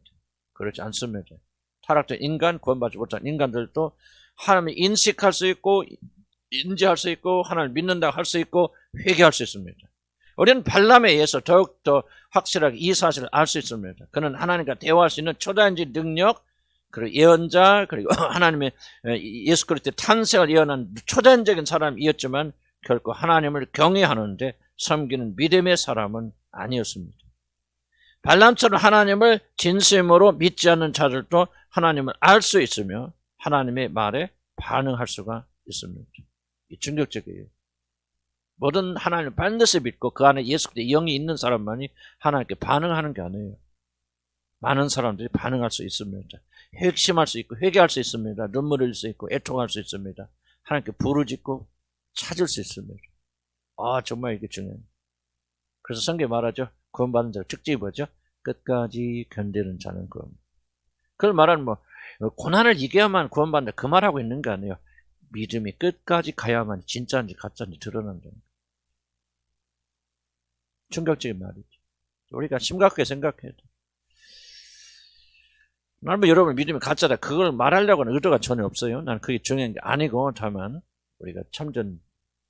그렇지 않습니다. 타락된 인간, 구원받지 못한 인간들도 하나님을 인식할 수 있고 인지할 수 있고 하나님을 믿는다고 할 수 있고 회개할 수 있습니다. 우리는 발람에 의해서 더욱더 확실하게 이 사실을 알 수 있습니다. 그는 하나님과 대화할 수 있는 초자연적 능력, 그리고 예언자, 그리고 하나님의 예수 그리스도의 탄생을 예언한 초자연적인 사람이었지만 결코 하나님을 경외하는데 섬기는 믿음의 사람은 아니었습니다. 발람처럼 하나님을 진심으로 믿지 않는 자들도 하나님을 알 수 있으며 하나님의 말에 반응할 수가 있습니다. 이 충격적이에요. 모든 하나님을 반드시 믿고 그 안에 예수 그리스도의 영이 있는 사람만이 하나님께 반응하는 게 아니에요. 많은 사람들이 반응할 수 있습니다. 핵심할 수 있고 회개할 수 있습니다. 눈물 흘릴 수 있고 애통할 수 있습니다. 하나님께 부르짖고 찾을 수 있습니다. 정말 이게 중요해요. 그래서 성경에 말하죠. 구원받은 자 특징이 뭐죠? 끝까지 견디는 자는 구원. 그걸 말하는 고난을 이겨야만 구원받는다 그 말하고 있는 게 아니에요. 믿음이 끝까지 가야만 진짜인지 가짜인지 드러난다. 충격적인 말이죠. 우리가 심각하게 생각해야 돼. 나는 여러분 믿음이 가짜다 그걸 말하려고 하는 의도가 전혀 없어요. 나는 그게 중요한 게 아니고 다만 우리가 참전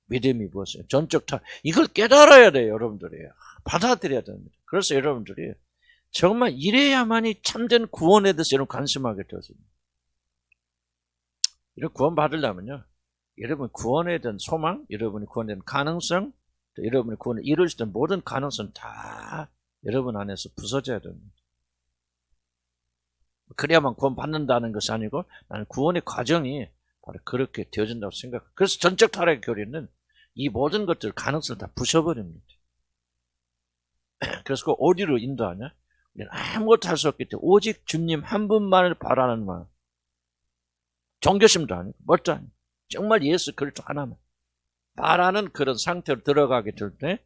믿음이 무엇이에요? 전적 이걸 깨달아야 돼요. 여러분들이 받아들여야 됩니다. 그래서 여러분들이 정말 이래야만이 참된 구원에 대해서 여러분 관심하게 되었습니다. 이런 구원 받으려면요, 여러분 구원에 대한 소망, 여러분이 구원에 대한 가능성, 또 여러분이 구원을 이룰 수 있는 모든 가능성 다 여러분 안에서 부서져야 됩니다. 그래야만 구원 받는다는 것이 아니고 나는 구원의 과정이 바로 그렇게 되어진다고 생각해요. 그래서 전적 타락의 교리는 이 모든 것들 가능성을 다 부셔버립니다. 그래서 그 어디로 인도하냐? 우리는 아무것도 할 수 없기 때문에 오직 주님 한 분만을 바라는 마음. 종교심도 아니고 뭣도 아니고 정말 예수 그리스도 하나만 바라는 그런 상태로 들어가게 될 때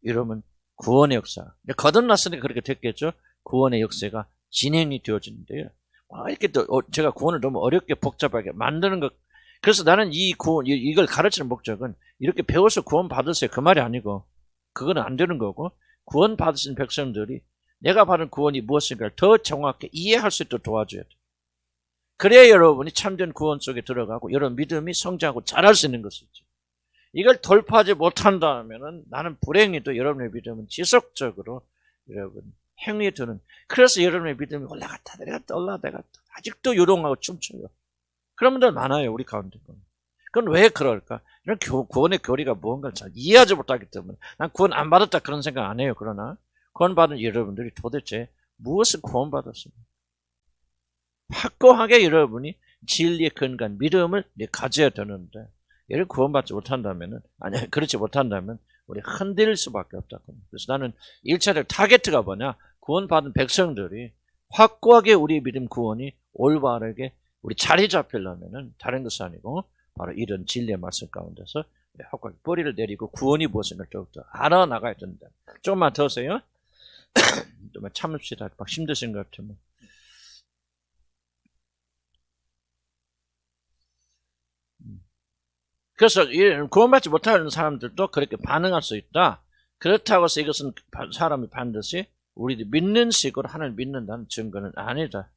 이러면 구원의 역사. 거듭났으니까 그렇게 됐겠죠. 구원의 역사가 진행이 되어지는데요. 이렇게 또 제가 구원을 너무 어렵게 복잡하게 만드는 것. 그래서 나는 이 구원 이걸 가르치는 목적은 이렇게 배워서 구원 받으세요 그 말이 아니고 그거는 안 되는 거고 구원 받으신 백성들이 내가 받은 구원이 무엇인가를 더 정확히 이해할 수 있도록 도와줘야 돼. 그래야 여러분이 참된 구원 속에 들어가고 여러분 믿음이 성장하고 자랄 수 있는 것이죠. 이걸 돌파하지 못한다면은 나는 불행히도 여러분의 믿음은 지속적으로 여러분 행위에 드는. 그래서 여러분의 믿음이 올라갔다 내려갔다 올라갔다 아직도 요동하고 춤춰요. 그런 분들 많아요 우리 가운데. 그건 왜 그럴까? 이런 구원의 교리가 무언가를 잘 이해하지 못하기 때문에 난 구원 안 받았다 그런 생각 안 해요. 그러나 구원받은 여러분들이 도대체 무엇을 구원받았습니까? 확고하게 여러분이 진리의 근간 믿음을 가져야 되는데 얘를 구원받지 못한다면은 아니 그렇지 못한다면 우리 흔들릴 수밖에 없다. 그래서 나는 1차적 타겟가 뭐냐? 구원받은 백성들이 확고하게 우리 믿음 구원이 올바르게 우리 자리 잡히려면은 다른 것이 아니고 바로 이런 진리의 말씀 가운데서 확고하게 뿌리를 내리고 구원이 무엇인가 더욱더 알아나가야 된다. 조금만 더 하세요. 좀 참읍시다. 막 힘드신 것 같으면. 그래서 구원받지 못하는 사람들도 그렇게 반응할 수 있다. 그렇다고 해서 이것은 사람이 반드시 우리들 믿는 식으로 하나님을 믿는다는 증거는 아니다.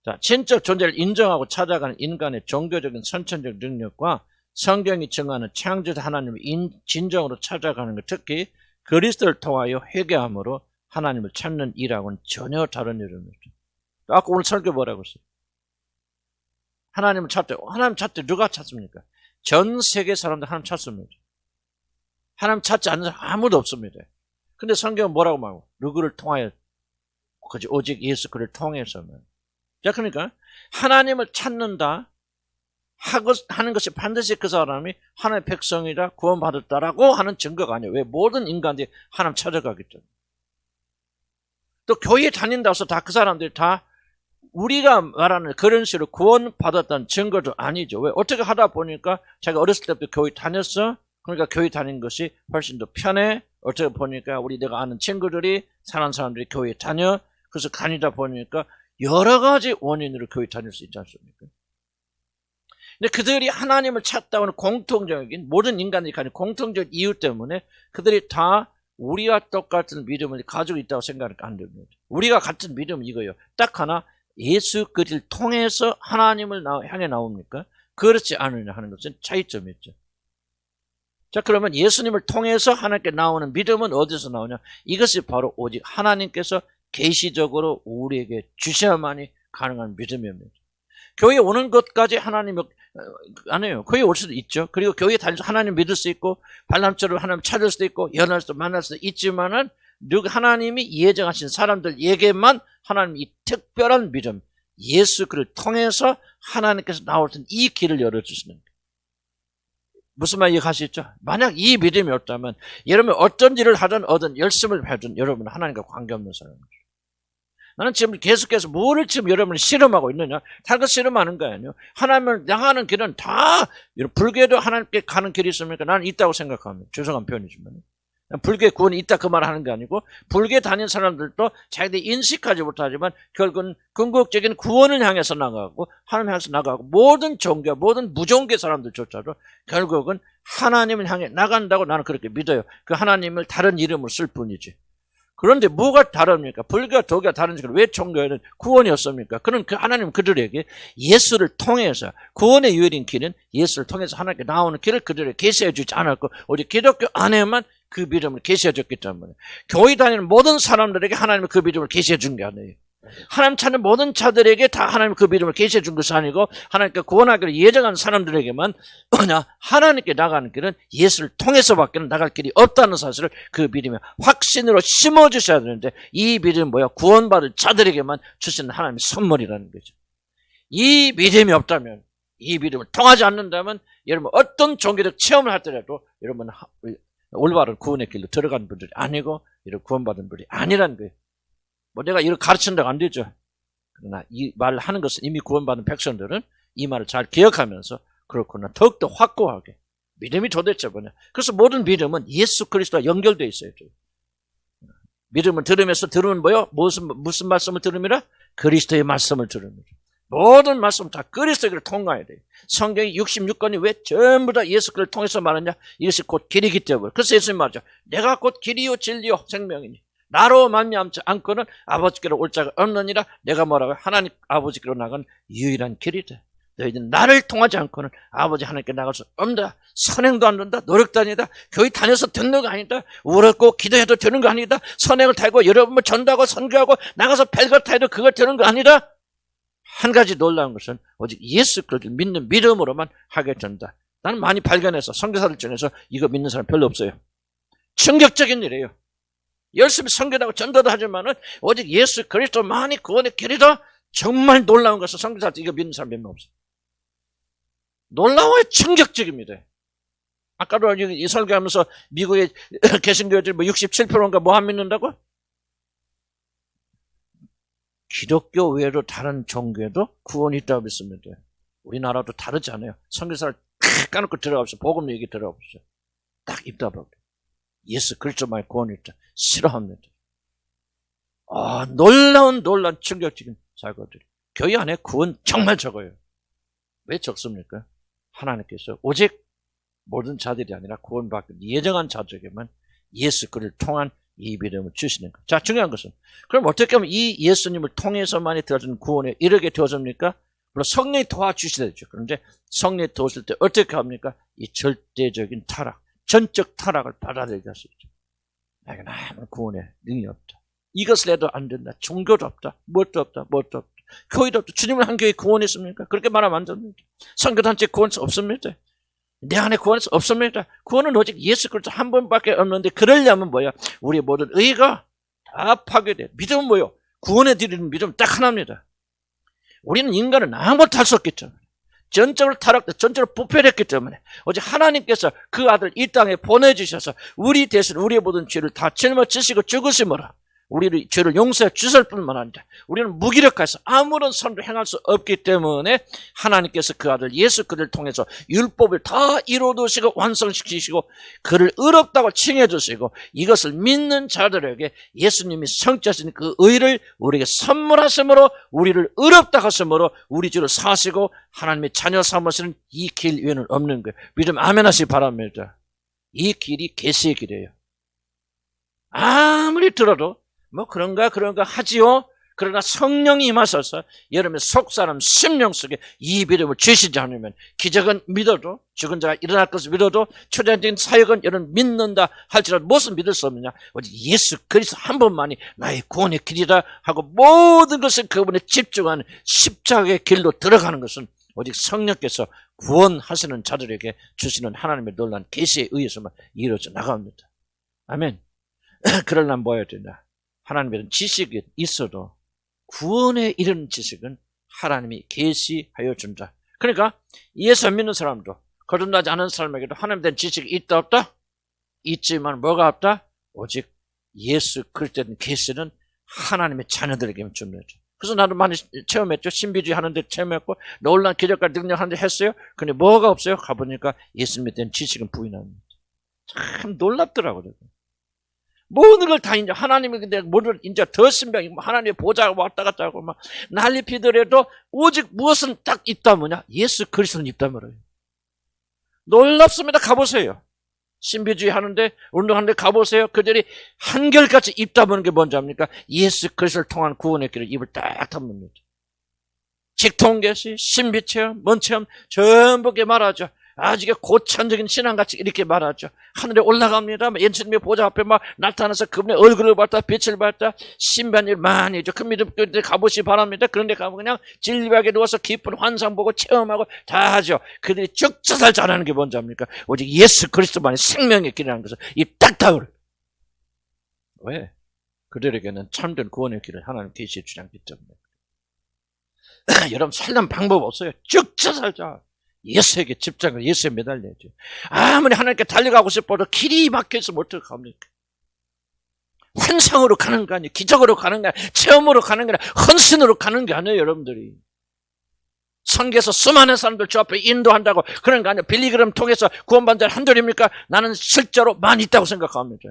자, 신적 존재를 인정하고 찾아가는 인간의 종교적인 선천적 능력과 성경이 증하는 창조자 하나님을 진정으로 찾아가는 것, 특히 그리스도를 통하여 회개함으로 하나님을 찾는 일하고는 전혀 다른 일입니다. 아까 오늘 설교 뭐라고 했어요? 하나님을 찾되, 하나님 찾되 누가 찾습니까? 전 세계 사람들 하나님 찾습니다. 하나님 찾지 않는 사람 아무도 없습니다. 근데 성경은 뭐라고 말하고? 누구를 통하여? 그지 오직 예수 그를 통해서만. 자, 그러니까 하나님을 찾는다 하는 것이 반드시 그 사람이 하나님의 백성이라 구원받았다라고 하는 증거가 아니에요. 왜? 모든 인간들이 하나님 찾아가기 때문에. 또 교회에 다닌다고 해서 다 그 사람들이 다 우리가 말하는 그런 식으로 구원받았다는 증거도 아니죠. 왜? 어떻게 하다 보니까 자기가 어렸을 때부터 교회 다녔어. 그러니까 교회 다닌 것이 훨씬 더 편해. 어떻게 보니까 내가 아는 친구들이, 사는 사람들이 교회 다녀. 그래서 다니다 보니까 여러 가지 원인으로 교회 다닐 수 있지 않습니까? 근데 그들이 하나님을 찾다고는 공통적인, 모든 인간들이 가진 공통적 이유 때문에 그들이 다 우리와 똑같은 믿음을 가지고 있다고 생각하니까 안 됩니다. 우리가 같은 믿음은 이거예요. 딱 하나, 예수 그리스도를 통해서 하나님을 향해 나옵니까? 그렇지 않으냐 하는 것은 차이점이 있죠. 자, 그러면 예수님을 통해서 하나님께 나오는 믿음은 어디서 나오냐? 이것이 바로 오직 하나님께서 계시적으로 우리에게 주셔야만이 가능한 믿음입니다. 교회에 오는 것까지 하나님이 안 해요. 교회에 올 수도 있죠. 그리고 교회에 다니면서 하나님 믿을 수 있고, 발람처럼 하나님 찾을 수도 있고, 연할 수도 만날 수도 있지만은, 하나님이 예정하신 사람들에게만 하나님 이 특별한 믿음, 예수 그를 통해서 하나님께서 나오신 이 길을 열어주시는 거예요. 무슨 말 이해하시죠? 만약 이 믿음이 없다면 여러분 어떤 일을 하든 열심을 하든 여러분은 하나님과 관계없는 사람이죠. 나는 지금 계속해서 뭐를 지금 여러분이 실험하고 있느냐? 다른 거 실험하는 거 아니에요. 하나님을 향하는 길은 다, 불교도 하나님께 가는 길이 있습니까? 나는 있다고 생각합니다. 죄송한 표현이지만. 불교의 구원이 있다 그 말 하는 게 아니고, 불교에 다니는 사람들도 자기들이 인식하지 못하지만 결국은 궁극적인 구원을 향해서 나가고, 하나님 향해서 나가고, 모든 종교, 모든 무종교 사람들조차도 결국은 하나님을 향해 나간다고 나는 그렇게 믿어요. 그 하나님을 다른 이름으로 쓸 뿐이지. 그런데 뭐가 다릅니까? 불교와 도교가 다른지 왜 종교에는 구원이 없습니까? 그런 그 하나님 그들에게 예수를 통해서, 구원의 유일인 길은 예수를 통해서 하나님께 나오는 길을 그들에게 계시해 주지 않았고, 우리 기독교 안에만 그 믿음을 계시해 줬기 때문에, 교회 다니는 모든 사람들에게 하나님은 그 믿음을 계시해 준 게 아니에요. 하나님 찾는 모든 자들에게 다 하나님 그 믿음을 계시해 준 것이 아니고, 하나님께 구원하기를 예정한 사람들에게만 하나님께 나가는 길은 예수를 통해서밖에 나갈 길이 없다는 사실을 그 믿음의 확신으로 심어주셔야 되는데, 이 믿음은 뭐야? 구원받을 자들에게만 주시는 하나님의 선물이라는 거죠. 이 믿음이 없다면, 이 믿음을 통하지 않는다면, 여러분 어떤 종교적 체험을 하더라도 여러분은 올바른 구원의 길로 들어간 분들이 아니고, 이런 구원받은 분들이 아니라는 거예요. 내가 이렇게 가르친다고 안 되죠. 그러나 이 말을 하는 것은 이미 구원받은 백성들은 이 말을 잘 기억하면서, 그렇구나, 더욱더 확고하게. 믿음이 도대체 뭐냐. 그래서 모든 믿음은 예수 그리스도와 연결되어 있어요. 믿음을 들으면서 들으면 뭐요? 무슨 말씀을 들음이라? 그리스도의 말씀을 들으면. 모든 말씀 다 그리스도를 통과해야 돼요. 성경이 66권이 왜 전부 다 예수 그리스도를 통해서 말하냐? 이것이 곧 길이기 때문에. 그래서 예수님 말하죠. 내가 곧 길이요 진리요 생명이니 나로 말미암지 않고는 아버지께로 올 자가 없느니라. 내가 뭐라고요? 하나님 아버지께로 나간 유일한 길이다. 너희들은 나를 통하지 않고는 아버지 하나님께 나갈 수 없다. 선행도 안 된다. 노력도 아니다. 교회 다녀서 듣는 거 아니다. 울었고 기도해도 되는 거 아니다. 선행을 달고 여러분을 전도하고 선교하고 나가서 별것 다 해도 그걸 되는 거 아니다. 한 가지 놀라운 것은 오직 예수 그리스도를 믿는 믿음으로만 하게 된다. 나는 많이 발견해서 선교사들 중에서 이거 믿는 사람 별로 없어요. 충격적인 일이에요. 열심히 선교하고 전도도 하지만은 오직 예수 그리스도만이 구원의 길이다. 정말 놀라운 것은 선교사들 이거 믿는 사람 몇 명 없어요. 놀라워요. 충격적입니다. 아까도 이 설교하면서 미국에 계신 교회들이 67%인가 뭐 안 믿는다고? 기독교 외에도 다른 종교에도 구원이 있다고 믿습니다. 우리나라도 다르지 않아요. 선교사를 탁 까놓고 들어가보세요. 복음 얘기 들어가보세요. 딱 입다버려. 예수 그리스도만이 구원이 있다. 싫어합니다. 놀라운 충격적인 사고들이. 교회 안에 구원 정말 적어요. 왜 적습니까? 하나님께서 오직 모든 자들이 아니라 구원받기 예정한 자들에게만 예수 그리스도를 통한 이 믿음을 주시는 것. 자, 중요한 것은 그럼 어떻게 하면 이 예수님을 통해서만이 되어진 구원에 이르게 되어집니까? 물론 성령이 도와주시되죠. 그런데 성령이 도와줄 때 어떻게 합니까? 이 절대적인 타락, 전적 타락을 받아들이게 할 수 있죠. 내가 아무 구원에 능이 없다. 이것을 해도 안 된다. 종교도 없다. 뭣도 없다. 교회도 없다. 주님을 한 교회 구원이 있습니까? 그렇게 말하면 안 됩니다. 선교단체 구원 없습니다. 내 안에 구원은 없습니다. 구원은 오직 예수 그리스도 한 번밖에 없는데, 그러려면 뭐야? 우리의 모든 의가 다 파괴돼. 믿음은 뭐요? 구원해 드리는 믿음은 딱 하나입니다. 우리는 인간은 아무것도 할 수 없기 때문에, 전적으로 타락돼, 전적으로 부패했기 때문에 오직 하나님께서 그 아들 이 땅에 보내주셔서 우리 대신 우리의 모든 죄를 다 짊어지시고 죽으심으로 우리를 죄를 용서해 주실 뿐만 아니라 우리는 무기력해서 아무런 선도 행할 수 없기 때문에 하나님께서 그 아들 예수 그를 통해서 율법을 다 이루어두시고 완성시키시고 그를 의롭다고 칭해 주시고 이것을 믿는 자들에게 예수님이 성취하신 그 의를 우리에게 선물하심으로 우리를 의롭다 하심으로 우리 죄를 사시고 하나님의 자녀 삼으시는 이 길 위에는 없는 거예요. 믿음 아멘 하시기 바랍니다. 이 길이 계시의 길이에요. 아무리 들어도 뭐 그런가 하지요. 그러나 성령이 임하셔서 여러분의 속사람 심령 속에 이 믿음을 주시지 않으면 기적은 믿어도 죽은 자가 일어날 것을 믿어도 초자적인 사역은 여러분 믿는다 할지라도 무엇을 믿을 수 없느냐. 오직 예수 그리스도 한 번만이 나의 구원의 길이다 하고 모든 것을 그분에 집중하는 십자가의 길로 들어가는 것은 오직 성령께서 구원하시는 자들에게 주시는 하나님의 놀라운 계시에 의해서만 이루어져 나갑니다. 아멘. 그러려면 뭐 해야 되냐. 하나님의 지식이 있어도 구원에 이르는 지식은 하나님이 계시하여 준다. 그러니까 예수 믿는 사람도 거듭나지 않은 사람에게도 하나님에 대한 지식이 있다 없다? 있지만 뭐가 없다? 오직 예수 그리스도에 대한 계시는 하나님의 자녀들에게만 주는 거죠. 그래서 나도 많이 체험했죠. 신비주의 하는데 체험했고 놀라운 기적과 능력하는데 했어요. 근데 뭐가 없어요? 가보니까 예수님에 대한 지식은 부인합니다. 참 놀랍더라고요. 모든 걸 다 이제 하나님이 근데 모든 이제 더 신병이 하나님의 보좌가 왔다 갔다 하고 막 난리 피더라도 오직 무엇은 딱 있다 뭐냐? 예수 그리스도는 있다 말이에요. 놀랍습니다. 가보세요. 신비주의 하는데 운동하는데 가보세요. 그들이 한결같이 입 다무는 게 뭔지 압니까? 예수 그리스도를 통한 구원의 길을 입을 딱 다뭅니다. 직통계시, 신비체험, 뭔체험 전부 게 말하죠. 아주 고천적인 신앙같이 이렇게 말하죠. 하늘에 올라갑니다. 예수님의 보좌 앞에 막 나타나서 그분의 얼굴을 봤다, 빛을 봤다, 신비한 일 많이 해죠. 그 믿음 가보시 바랍니다. 그런데 가면 그냥 진리하게 누워서 깊은 환상 보고 체험하고 다 하죠. 그들이 적자살 잘하는 게 뭔지 압니까? 오직 예수 그리스도만이 생명의 길이라는 것을 입 딱 다물. 왜? 그들에게는 참된 구원의 길을 하나님 계시해 주지 않기 때문에. 여러분 살려면 방법 없어요. 적자살자. 예수에게 집중을 예수에 매달려야죠. 아무리 하나님께 달려가고 싶어도 길이 막혀서 못 들어갑니까? 환상으로 가는 거 아니에요. 기적으로 가는 거 아니에요. 체험으로 가는 거 아니에요. 헌신으로 가는 게 아니에요. 여러분들이 선교에서 수많은 사람들 저 앞에 인도한다고 그런 거 아니에요. 빌리그램 통해서 구원받은 자는 한둘입니까? 나는 실제로 많이 있다고 생각합니다.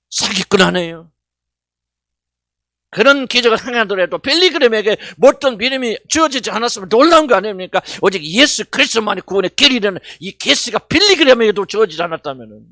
사기꾼 아니에요. 그런 기적을 행하더라도 빌리그램에게 어떤 믿음이 주어지지 않았으면 놀라운 거 아닙니까? 오직 예수 그리스도만이 구원의 길이라는 이 계시가 빌리그램에게도 주어지지 않았다면은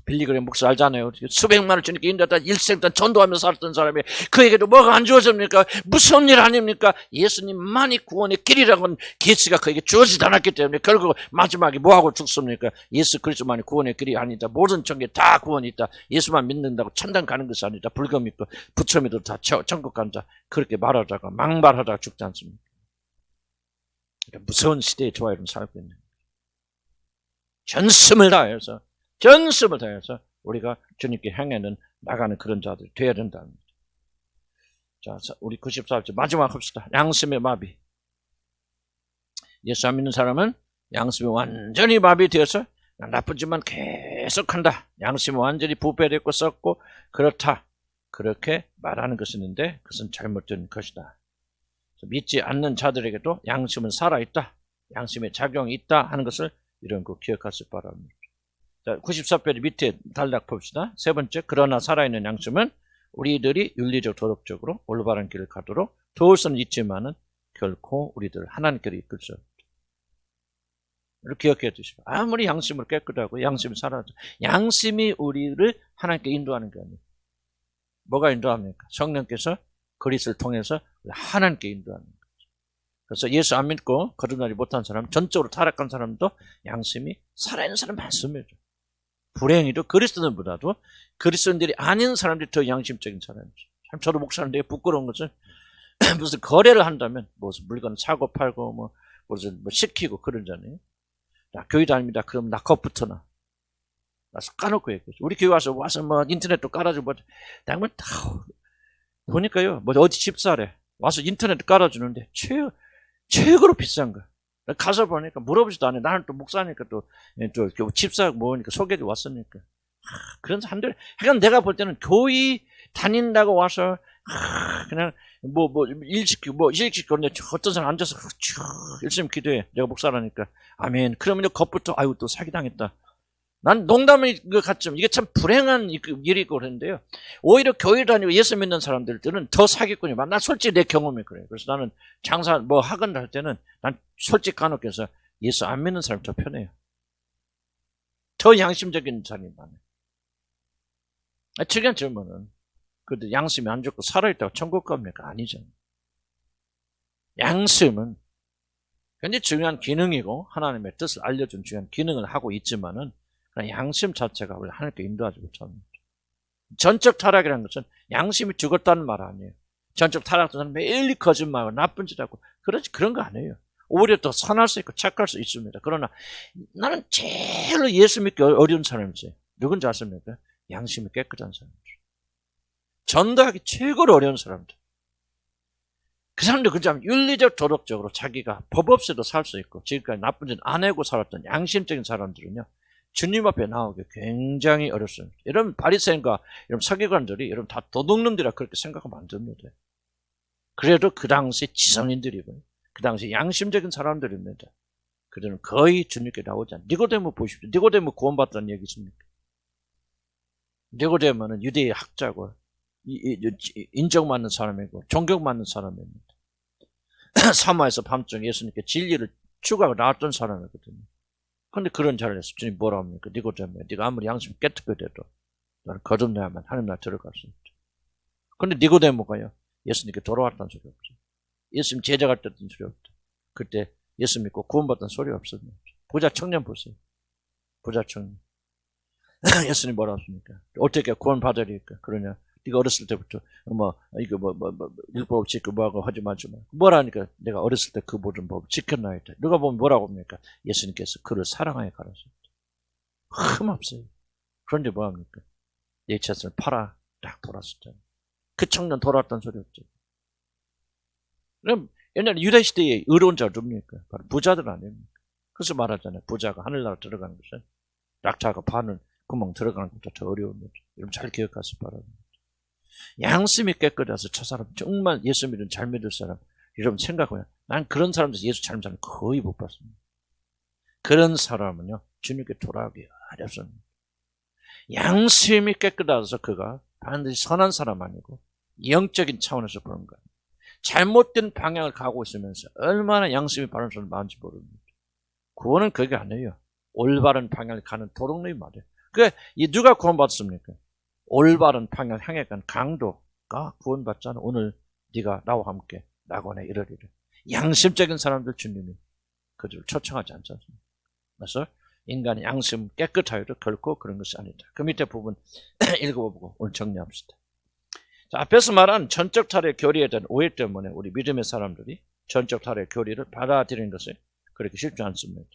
빌리그램 목사 알잖아요. 수백만을 주님께 인도하다 일생 동안 전도하면서 살았던 사람이 그에게도 뭐가 안 주어집니까? 무서운 일 아닙니까? 예수님만이 구원의 길이라고는 계시가 그에게 주어지지 않았기 때문에 결국 마지막에 뭐하고 죽습니까? 예수 그리스도만이 구원의 길이 아니다. 모든 천국에 다 구원이 있다. 예수만 믿는다고 천당 가는 것이 아니다. 불교 믿고 부처 믿어도 다 천국 간다. 그렇게 말하다가 막말하다가 죽지 않습니까? 그러니까 무서운 시대에 저와 여러분 살고 있는 전심을 다해서 우리가 주님께 향해는 나가는 그런 자들이 되어야 된다는 거죠. 자, 우리 94절 마지막 합시다. 양심의 마비. 예수 안 믿는 사람은 양심이 완전히 마비되어서 나쁘지만 계속한다. 양심이 완전히 부패됐고 썩고 그렇다. 그렇게 말하는 것이 있는데 그것은 잘못된 것이다. 믿지 않는 자들에게도 양심은 살아있다. 양심의 작용이 있다 하는 것을 이런 거 기억하실 바랍니다. 자, 94페이지 밑에 단락 봅시다. 세 번째, 그러나 살아있는 양심은 우리들이 윤리적 도덕적으로 올바른 길을 가도록 도울 수는 있지만은 결코 우리들 하나님께로 이끌 수 없다. 이렇게 기억해 주시고 아무리 양심을 깨끗하고 양심이 살아서 양심이 우리를 하나님께 인도하는 게 아니에요. 뭐가 인도합니까? 성령께서 그리스도를 통해서 하나님께 인도하는 거죠. 그래서 예수 안 믿고 거듭나지 못한 사람, 전적으로 타락한 사람도 양심이 살아있는 사람 많습니다. 불행히도 그리스도인보다도 그리스도인들이 아닌 사람들이 더 양심적인 사람이죠. 참 저도 목사님 되게 부끄러운 것은 무슨 거래를 한다면 무슨 물건 사고 팔고 무슨 시키고 그러잖아요. 나 교회 다닙니다. 그럼 나 겁부터나. 나서 까놓고 얘기해요. 우리 교회 와서 인터넷도 깔아주고 나면 다 보니까요. 어디 집사래. 와서 인터넷 깔아주는데 최고로 비싼 거. 가서 보니까 물어보지도 않아요. 나는 또 목사니까 또 집사 모으니까 소개도 왔으니까. 그런 사람들, 하여간 내가 볼 때는 교회 다닌다고 와서 그냥 일 시키고 그런데 어떤 사람 앉아서 열심히 기도해. 내가 목사라니까 아멘. 그러면 겉부터 아유 또 사기당했다. 난 농담인 것 같지만 이게 참 불행한 일이고 그런데요. 오히려 교회 다니고 예수 믿는 사람들은 더 사기꾼이 많아. 난 솔직히 내 경험이 그래요. 그래서 나는 장사 학원 할 때는 난 솔직히 간혹 해서 예수 안 믿는 사람이 더 편해요. 더 양심적인 사람이 많아요. 최근 질문은 그래도 양심이 안 좋고 살아있다고 천국 갑니까? 아니죠. 양심은 굉장히 중요한 기능이고 하나님의 뜻을 알려준 중요한 기능을 하고 있지만은 양심 자체가 우리 하나님께 인도하지 못합니다. 전적 타락이라는 것은 양심이 죽었다는 말 아니에요. 전적 타락은 매일 거짓말하고 나쁜 짓 하고 그런 거 아니에요. 오히려 더 선할 수 있고 착할 수 있습니다. 그러나 나는 제일로 예수 믿기 어려운 사람이지. 누군지 아십니까? 양심이 깨끗한 사람들. 전도하기 최고로 어려운 사람들. 그 사람들 그냥 윤리적 도덕적으로 자기가 법 없이도 살 수 있고 지금까지 나쁜 짓 안 하고 살았던 양심적인 사람들은요. 주님 앞에 나오기 굉장히 어렵습니다. 이런 바리새인과 이런 서기관들이 이런 다 도둑놈들이라 그렇게 생각하면 안 됩니다. 그래도 그 당시 지성인들이고 그 당시 양심적인 사람들입니다. 그들은 거의 주님께 나오지 않아요. 니고데모 보십시오. 니고데모 구원받다는 얘기 있습니까? 니고데모는 유대의 학자고 인정받는 사람이고 존경받는 사람입니다. 사마에서 밤중 예수님께 진리를 추구하고 나왔던 사람이거든요. 그런데 그런 자리를 해서 주님 뭐라 합니까? 니고데모야, 네가 아무리 양심 깨끗게 돼도 너는 거듭나야만 하나님 나라 들어갈 수 있다. 그런데 니고데모가요 예수님께 돌아왔다는 소리 없죠. 예수님 제자가 됐던 소리 없다. 그때 예수 믿고 구원받던 소리 없었습니다. 부자 청년 보세요. 부자 청년. 예수님 뭐라 하십니까? 어떻게 구원받으리까? 그러냐? 네가 어렸을 때부터 율법 지키고 뭐하고 하지 말지 마. 뭐라니까? 내가 어렸을 때 그 모든 법 지켰나이다. 누가 보면 뭐라고 합니까? 예수님께서 그를 사랑하여 가라셨다. 흠없어요. 그런데 뭐합니까? 내 자신을 팔아 딱 돌았었잖아요. 그 청년 돌아왔다는 소리 없죠. 그럼 옛날에 유대시대에 의로운 자가 누굽니까? 바로 부자들 아닙니까? 그래서 말하잖아요. 부자가 하늘나라 들어가는 것은 약자가 파는 구멍 들어가는 것도 더 어려운 거죠. 여러분 잘 기억하시기 바랍니다. 양심이 깨끗해서 저 사람 정말 예수 믿는 잘 믿을 사람 여러분 생각해보면 난 그런 사람들 예수 잘 믿는 사람 거의 못 봤습니다. 그런 사람은요 주님께 돌아오기 어렵습니다. 양심이 깨끗해서 그가 반드시 선한 사람 아니고 영적인 차원에서 보는 거예요. 잘못된 방향을 가고 있으면서 얼마나 양심이 바른 사람이 많은지 모릅니다. 구원은 그게 아니에요. 올바른 방향을 가는 도둑놈이 말이에요. 그게 누가 구원받습니까? 올바른 방향을 향해 간 강도가 구원받잖아. 오늘 네가 나와 함께 낙원에 이르리라. 양심적인 사람들 주님이 그들을 초청하지 않지 않습니까? 그래서 인간의 양심 깨끗하여도 결코 그런 것이 아니다. 그 밑에 부분 읽어보고 오늘 정리합시다. 자, 앞에서 말한 전적 타락의 교리에 대한 오해 때문에 우리 믿음의 사람들이 전적 타락의 교리를 받아들이는 것이 그렇게 쉽지 않습니다.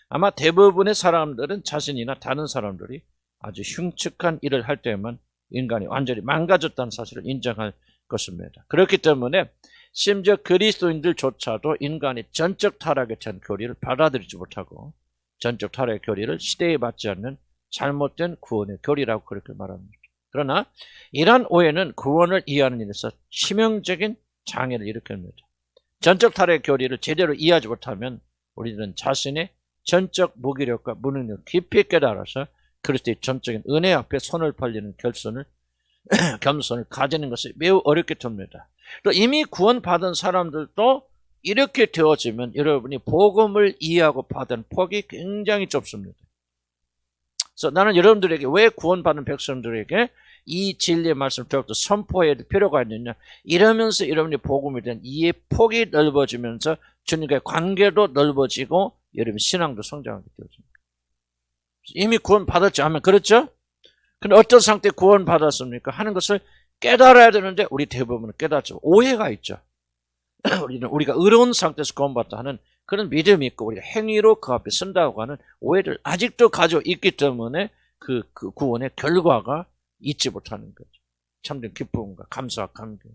아마 대부분의 사람들은 자신이나 다른 사람들이 아주 흉측한 일을 할 때만 인간이 완전히 망가졌다는 사실을 인정할 것입니다. 그렇기 때문에 심지어 그리스도인들조차도 인간이 전적 타락에 대한 교리를 받아들이지 못하고 전적 타락의 교리를 시대에 맞지 않는 잘못된 구원의 교리라고 그렇게 말합니다. 그러나 이러한 오해는 구원을 이해하는 일에서 치명적인 장애를 일으킵니다. 전적 타락의 교리를 제대로 이해하지 못하면 우리는 자신의 전적 무기력과 무능력을 깊이 깨달아서 그리스도의 전적인 은혜 앞에 손을 벌리는 겸손을 가지는 것이 매우 어렵게 됩니다. 또 이미 구원받은 사람들도 이렇게 되어지면 여러분이 복음을 이해하고 받은 폭이 굉장히 좁습니다. 그래서 나는 여러분들에게 왜 구원받은 백성들에게 이 진리의 말씀을 더욱더 선포해야 될 필요가 있느냐. 이러면서 여러분이 복음에 대한 이해 폭이 넓어지면서 주님과의 관계도 넓어지고 여러분 신앙도 성장하게 되어집니다. 이미 구원받았지 하면 그렇죠? 근데 어떤 상태에 구원받았습니까? 하는 것을 깨달아야 되는데 우리 대부분은 깨닫지 오해가 있죠. 우리가 의로운 상태에서 구원받다 하는 그런 믿음이 있고 우리가 행위로 그 앞에 선다고 하는 오해를 아직도 가지고 있기 때문에 그 구원의 결과가 잊지 못하는 거죠. 참된 기쁨과 감사와 감격.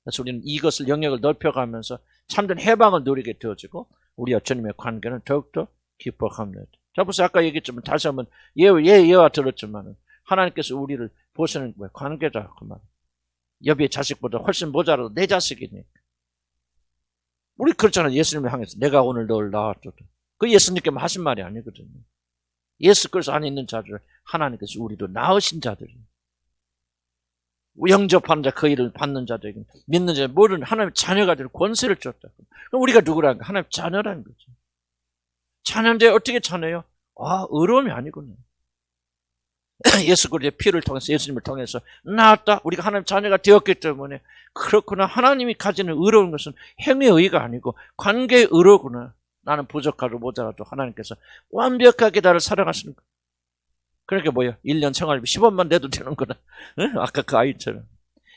그래서 우리는 이것을 영역을 넓혀가면서 참된 해방을 누리게 되어지고 우리와 주님의 관계는 더욱더 깊어갑니다. 자, 벌써 아까 얘기했지만 다시 한번 예와 들었지만 하나님께서 우리를 보시는 거예요. 관계자 그 말. 여비의 자식보다 훨씬 모자라도 내 자식이니까. 우리 그렇잖아요. 예수님을 향해서 내가 오늘 너를 낳았거든. 그 예수님께만 하신 말이 아니거든요. 예수 그리스도 안에 있는 자들 하나님께서 우리도 낳으신 자들이에요. 영접하는 자, 그 일을 받는 자들에게 믿는 자, 모든 하나님의 자녀가 될 권세를 줬다. 그럼 우리가 누구란가? 하나님의 자녀라는 거죠. 자녀인데 어떻게 자녀요? 의로움이 아니구나. 예수 그리스도의 피를 통해서 예수님을 통해서 나았다. 우리가 하나님 자녀가 되었기 때문에 그렇구나. 하나님이 가지는 의로운 것은 행위의 의가 아니고 관계의 의로구나. 나는 부족하고 모자라도 하나님께서 완벽하게 나를 사랑하시는 거야. 그러니까 뭐야? 1년 생활비 10원만 내도 되는구나. 응? 아까 그 아이처럼.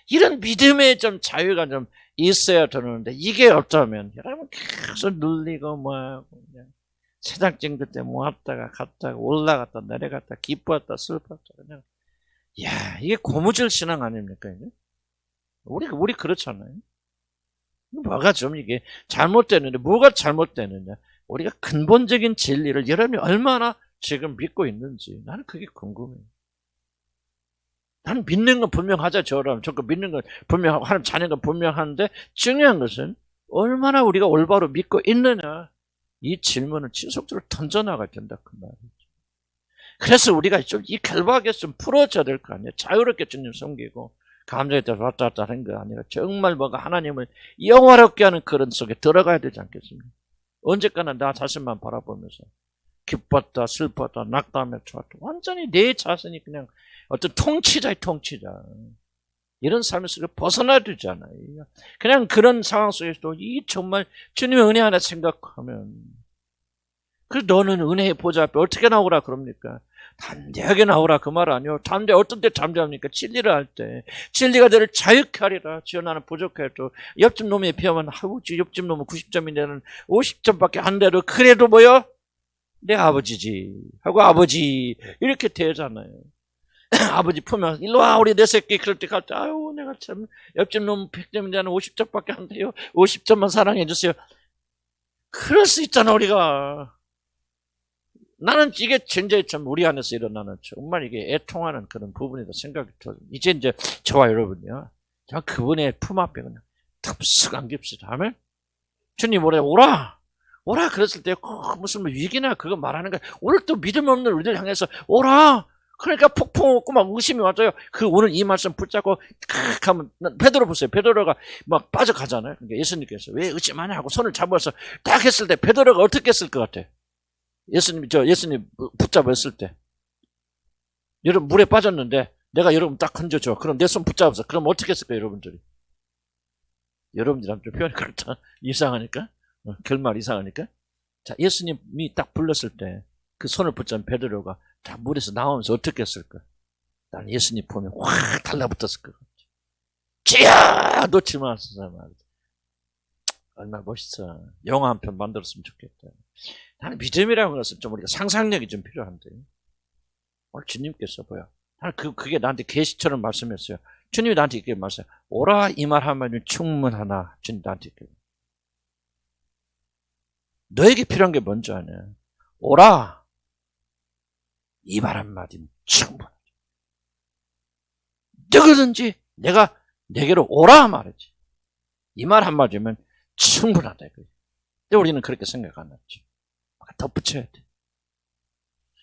이런 믿음의 좀 자유가 좀 있어야 되는데 이게 없다면 여러분 계속 눌리고 뭐하고 그냥 세상 찡들 때 모았다가 갔다가 올라갔다 내려갔다 기뻤다 슬펐다 그냥 야 이게 고무줄 신앙 아닙니까? 이게? 우리 그렇잖아요. 뭐가 좀 이게 잘못되는데 뭐가 잘못되느냐? 우리가 근본적인 진리를 여러분이 얼마나 지금 믿고 있는지 나는 그게 궁금해요. 나는 믿는 건 분명하자 저럼 저거 믿는 건 분명하고 하나님 자녀인 건 분명한데 중요한 것은 얼마나 우리가 올바로 믿고 있느냐 이 질문을 지속적으로 던져나가야 된다 그 말이죠. 그래서 우리가 좀 이 결박에서 좀 풀어져야 될 거 아니에요. 자유롭게 주님 섬기고 감정에 따라 왔다 갔다 하는 거 아니라 정말 뭐가 하나님을 영화롭게 하는 그런 속에 들어가야 되지 않겠습니까? 언제까나 나 자신만 바라보면서 기뻤다 슬펐다 낙담했다 좋았다 완전히 내 자신이 그냥 어떤 통치자의 통치자 이런 삶 속에 벗어나야 되잖아요. 그냥 그런 상황 속에서도 이 정말 주님의 은혜 하나 생각하면 그래서 너는 은혜의 보좌 앞에 어떻게 나오라 그럽니까? 담대하게 나오라 그 말 아니요. 어떤 때 담대합니까? 진리를 할 때. 진리가 너를 자유케 하리라. 지어 나는 부족해도 옆집 놈에 비하면 옆집 놈은 90점인데는 50점밖에 안 돼도 그래도 뭐요? 내 아버지지 하고 아버지 이렇게 되잖아요. 아버지 품에 일로 와 우리 내 새끼 그럴 때 갈 때 아유 내가 참 옆집 놈 100점인데 나는 50점밖에 안 돼요. 50점만 사랑해 주세요. 그럴 수 있잖아 우리가. 나는 이게 진짜 참 우리 안에서 일어나는 정말 이게 애통하는 그런 부분이다 생각이 들어요. 이제 저와 여러분이요. 그냥 그분의 품 앞에 그냥 덥석 안깁시다. 아멘? 주님 오라 그랬을 때 무슨 위기나 그거 말하는 거야. 오늘 또 믿음 없는 우리들 향해서 오라. 그러니까 폭풍 오고 막 의심이 와져요. 오늘 이 말씀 붙잡고 칵 하면 베드로 보세요. 베드로가 막 빠져가잖아요. 그러니까 예수님께서 왜 의심하냐 하고 손을 잡아서 딱 했을 때 베드로가 어떻게 했을 것 같아? 예수님 붙잡았을 때 여러분 물에 빠졌는데 내가 여러분 딱 건져줘. 그럼 내 손 붙잡아서 그럼 어떻게 했을까요? 여러분들이랑 좀 표현이 그렇다. 이상하니까 결말 이상하니까 자 예수님이 딱 불렀을 때 그 손을 붙잡은 베드로가 다 물에서 나오면서 어떻게 했을까? 나는 예수님 보면 확 달라붙었을 것 같아. 지야 놓지 마소서 말이야. 얼마나 멋있어. 영화 한 편 만들었으면 좋겠다. 나는 믿음이라는 것은 좀 우리가 상상력이 좀 필요한데 오늘 주님께서 뭐야? 나는 그게 나한테 계시처럼 말씀했어요. 주님이 나한테 이렇게 말씀해요. 오라 이 말 하면 충분하나. 주님 나한테 이렇게. 너에게 필요한 게 뭔지 아냐? 오라 이 말 한마디면 충분하지. 누구든지 내가 내게로 오라 말이지. 이 말 한마디면 충분하다. 근데 우리는 그렇게 생각 안 하지. 덧붙여야 돼.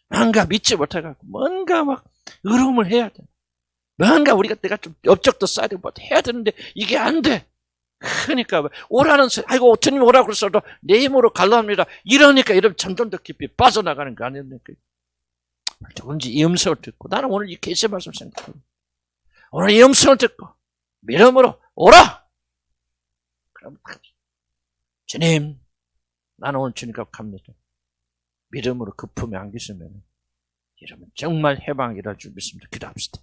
뭔가 믿지 못해갖고 뭔가 막 의로움을 해야 돼. 뭔가 우리가 내가 좀 업적도 쌓아야 되고 해야 되는데 이게 안 돼. 그러니까 오라는 소리 아이고 주님 오라고 그랬어도 내 힘으로 갈라합니다. 이러니까 점점 더 깊이 빠져나가는 거 아닙니까? 누군지 이 음성을 듣고 나는 오늘 이 계시 말씀 생각합니다. 오늘 이 음성을 듣고 믿음으로 오라. 그럼 주님 나는 오늘 주님과 갑니다. 믿음으로 그 품에 안기시면 여러분 정말 해방이라 줄 믿습니다. 기도합시다.